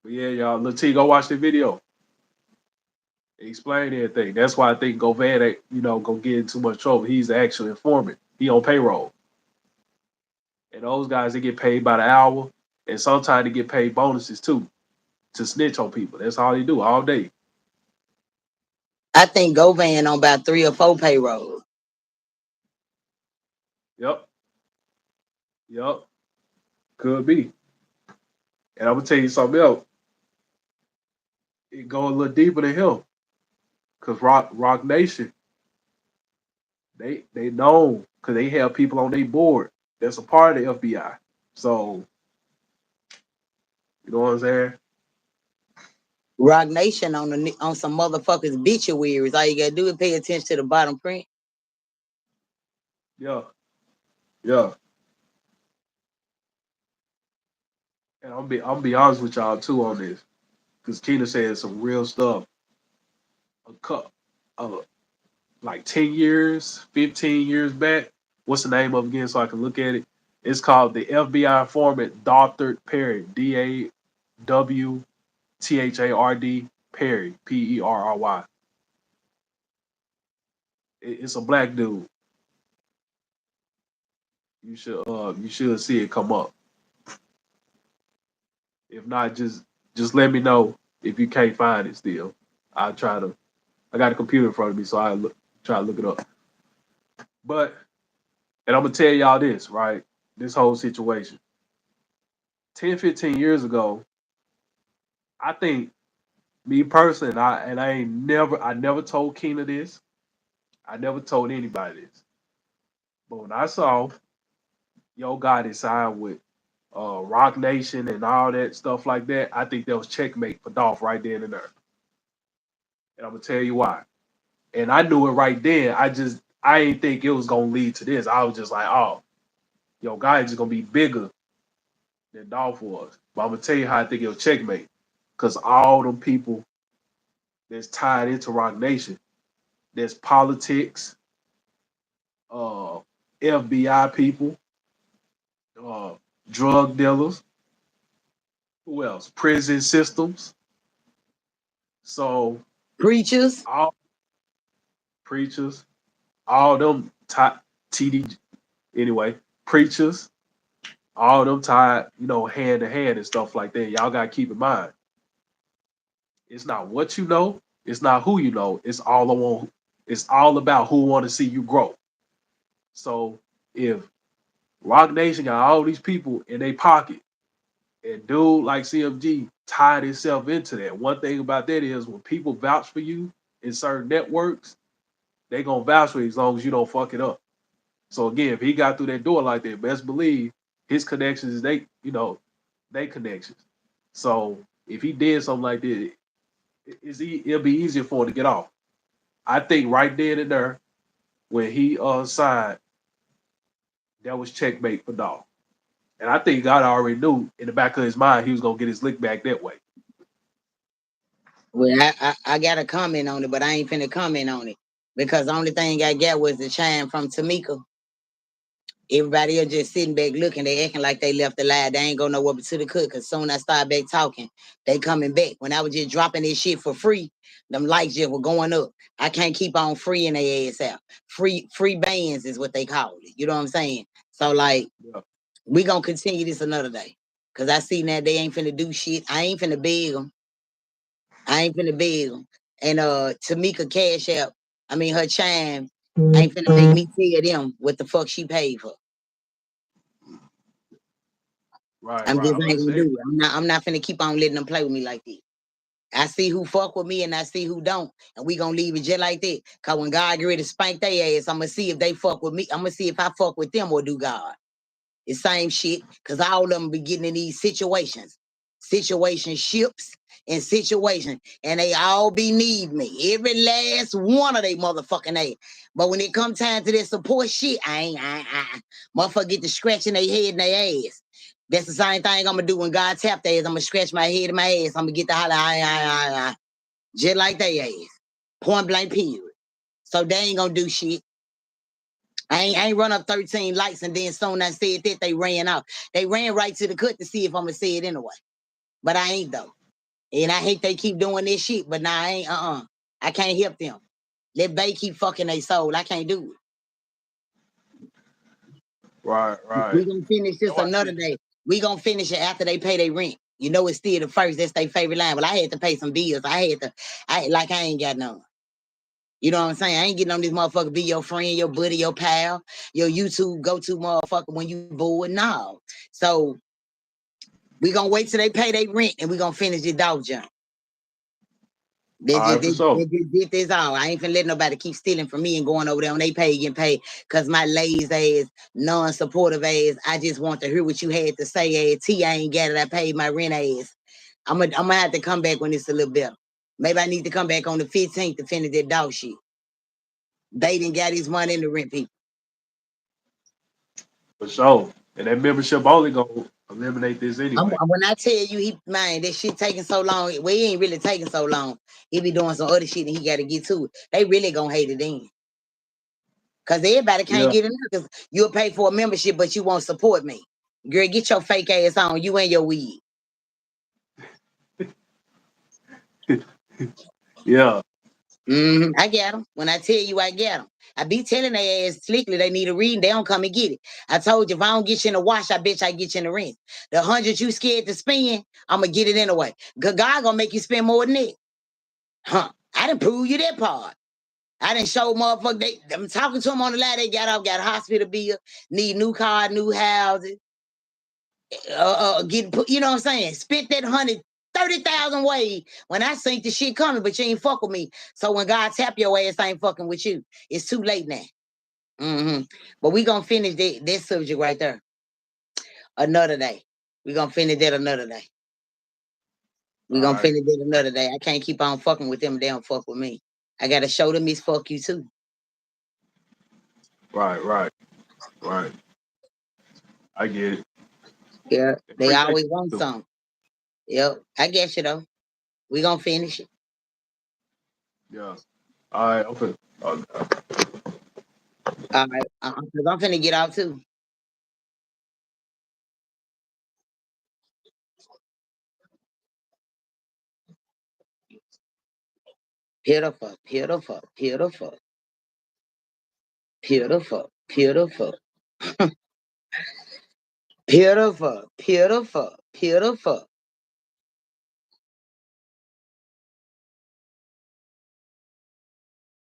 B: But yeah, y'all, Lil T, go watch the video. Explain everything. That's why I think Govan ain't, gonna get in too much trouble. He's the actual informant. He on payroll. And those guys they get paid by the hour. And sometimes they get paid bonuses too to snitch on people. That's all they do all day.
A: I think Govan on about 3 or 4 payrolls.
B: Yep. Yep. Could be. And I'm gonna tell you something else. It go a little deeper than him. Cause Rock Nation, they know because they have people on their board that's a part of the FBI. So you know what I'm saying?
A: Rock Nation on some motherfuckers obituaries. All you gotta do is pay attention to the bottom print.
B: Yeah, yeah. And I'm be honest with y'all too on this, because Keena said some real stuff. A cup, like 10 years, 15 years back. What's the name of it again so I can look at it? It's called the FBI informant Dr. Perry, DAWTHARD Perry, PERRY. It's a black dude. You should see it come up. If not, just let me know if you can't find it still. I'll try to. I got a computer in front of me, so try to look it up. But and I'm gonna tell y'all this, right? This whole situation. 10, 15 years ago, I think me personally, I never told Keena this. I never told anybody this. But when I saw Yo Gotti signed with Rock Nation and all that stuff like that, I think that was checkmate for Dolph right then and there. And I'm gonna tell you why. And I knew it right then. I didn't think it was gonna lead to this. I was just like, oh, Yo Gotti's just gonna be bigger than Dolph was. But I'm gonna tell you how I think it was checkmate. Cause all them people that's tied into Rock Nation, there's politics, uh, FBI people, uh, drug dealers, who else? Prison systems. So
A: Preachers.
B: all preachers, all them TD anyway, preachers, all them tied, hand to hand and stuff like that. Y'all gotta keep in mind. It's not what you know, it's not who you know. It's all about who want to see you grow. So if Rock Nation got all these people in their pocket, and dude like CMG tied himself into that. One thing about that is when people vouch for you in certain networks, they gonna vouch for you as long as you don't fuck it up. So again, if he got through that door like that, best believe his connections is they connections. So if he did something like that, it'll be easier for him to get off. I think right then and there, when he signed, that was checkmate for Dolph. And I think God already knew in the back of his mind he was gonna get his lick back that way.
A: Well, I got a comment on it, but I ain't finna comment on it because the only thing I got was the chime from Tamika. Everybody else just sitting back looking. They acting like they left the line. They ain't gonna know what to the cook. Cause soon I start back talking, they coming back. When I was just dropping this shit for free, them likes just were going up. I can't keep on freeing their ass out. Free bands is what they call it. You know what I'm saying? So like,
B: Yeah.
A: we gonna continue this another day. Cause I see now they ain't finna do shit. I ain't finna beg them. I ain't finna beg them. And Tamika Cash App, I mean her chime, ain't finna make me tell them what the fuck she paid for.
B: Right,
A: I'm
B: right.
A: just
B: I'm
A: ain't gonna
B: understanding.
A: do it. I'm not finna keep on letting them play with me like this. I see who fuck with me and I see who don't. And we gonna leave it just like that. Cause when God get ready to spank their ass, I'm gonna see if they fuck with me. I'm gonna see if I fuck with them or do God. It's same shit, because all of them be getting in these situationships and situations, and they all be need me. Every last one of they motherfucking ass. But when it come time to their support shit, motherfucker get to scratching their head and their ass. That's the same thing I'm gonna do when God tap their ass. I'm gonna scratch my head and my ass. I'm gonna get the holler, just like they ass. Point blank period. So they ain't gonna do shit. I ain't run up 13 lights and then soon I said that they ran out. They ran right to the cut to see if I'm gonna say it anyway. But I ain't though. And I hate they keep doing this shit, but nah, I ain't I can't help them. Let Bay keep fucking their soul. I can't do
B: Right,
A: it.
B: right.
A: We gonna finish
B: That's
A: this
B: why I
A: another
B: said,
A: day. We gonna finish it after they pay their rent. You know it's still the first. That's their favorite line. But I had to pay some bills. I ain't got none. You know what I'm saying? I ain't getting on this motherfucker be your friend, your buddy, your pal, your YouTube go-to motherfucker when you bored. No. So we gonna wait till they pay their rent and we gonna finish this dog jump.
B: all right, for sure.
A: This all. I ain't finna let nobody keep stealing from me and going over there when they pay getting paid. Cause my lazy ass, non-supportive ass, I just want to hear what you had to say. Ass. T, I ain't got it. I paid my rent ass. I'm gonna have to come back when it's a little better. Maybe I need to come back on the 15th to finish that dog shit. They didn't got his money in the rent people.
B: For sure. And that membership only gonna eliminate this anyway.
A: When I tell you, man, that shit taking so long. Well, he ain't really taking so long. He be doing some other shit and he got to get to it. They really gonna hate it then. Cause everybody can't
B: Yeah.
A: get in there because you'll pay for a membership, but you won't support me. Girl, get your fake ass on. You and your weed.
B: Yeah.
A: I get them. When I tell you, I get them. I be telling their ass slickly they need a reading. They don't come and get it. I told you if I don't get you in the wash, I bet you I get you in the rinse. The 100 you scared to spend, I'm gonna get it anyway. God gonna make you spend more than that. Huh? I didn't prove you that part. I didn't show motherfucker. I'm talking to them on the line. They got a hospital bill, need new car, new houses. Getting put, you know what I'm saying? Spent that 130,000 ways when I think the shit coming, but you ain't fuck with me. So when God tap your ass, I ain't fucking with you. It's too late now. But we gonna finish that subject right there another day. We gonna finish that another day. We gonna finish that another day. I can't keep on fucking with them. They don't fuck with me. I gotta show them it's fuck you too.
B: Right. I get it.
A: Yeah, they
B: Appreciate
A: always want
B: you.
A: something. Yep, I get you though. We gonna finish it.
B: Yeah. All right. Okay.
A: All right, because I'm finna get out too. Beautiful, beautiful, beautiful, beautiful, beautiful, beautiful, beautiful, beautiful.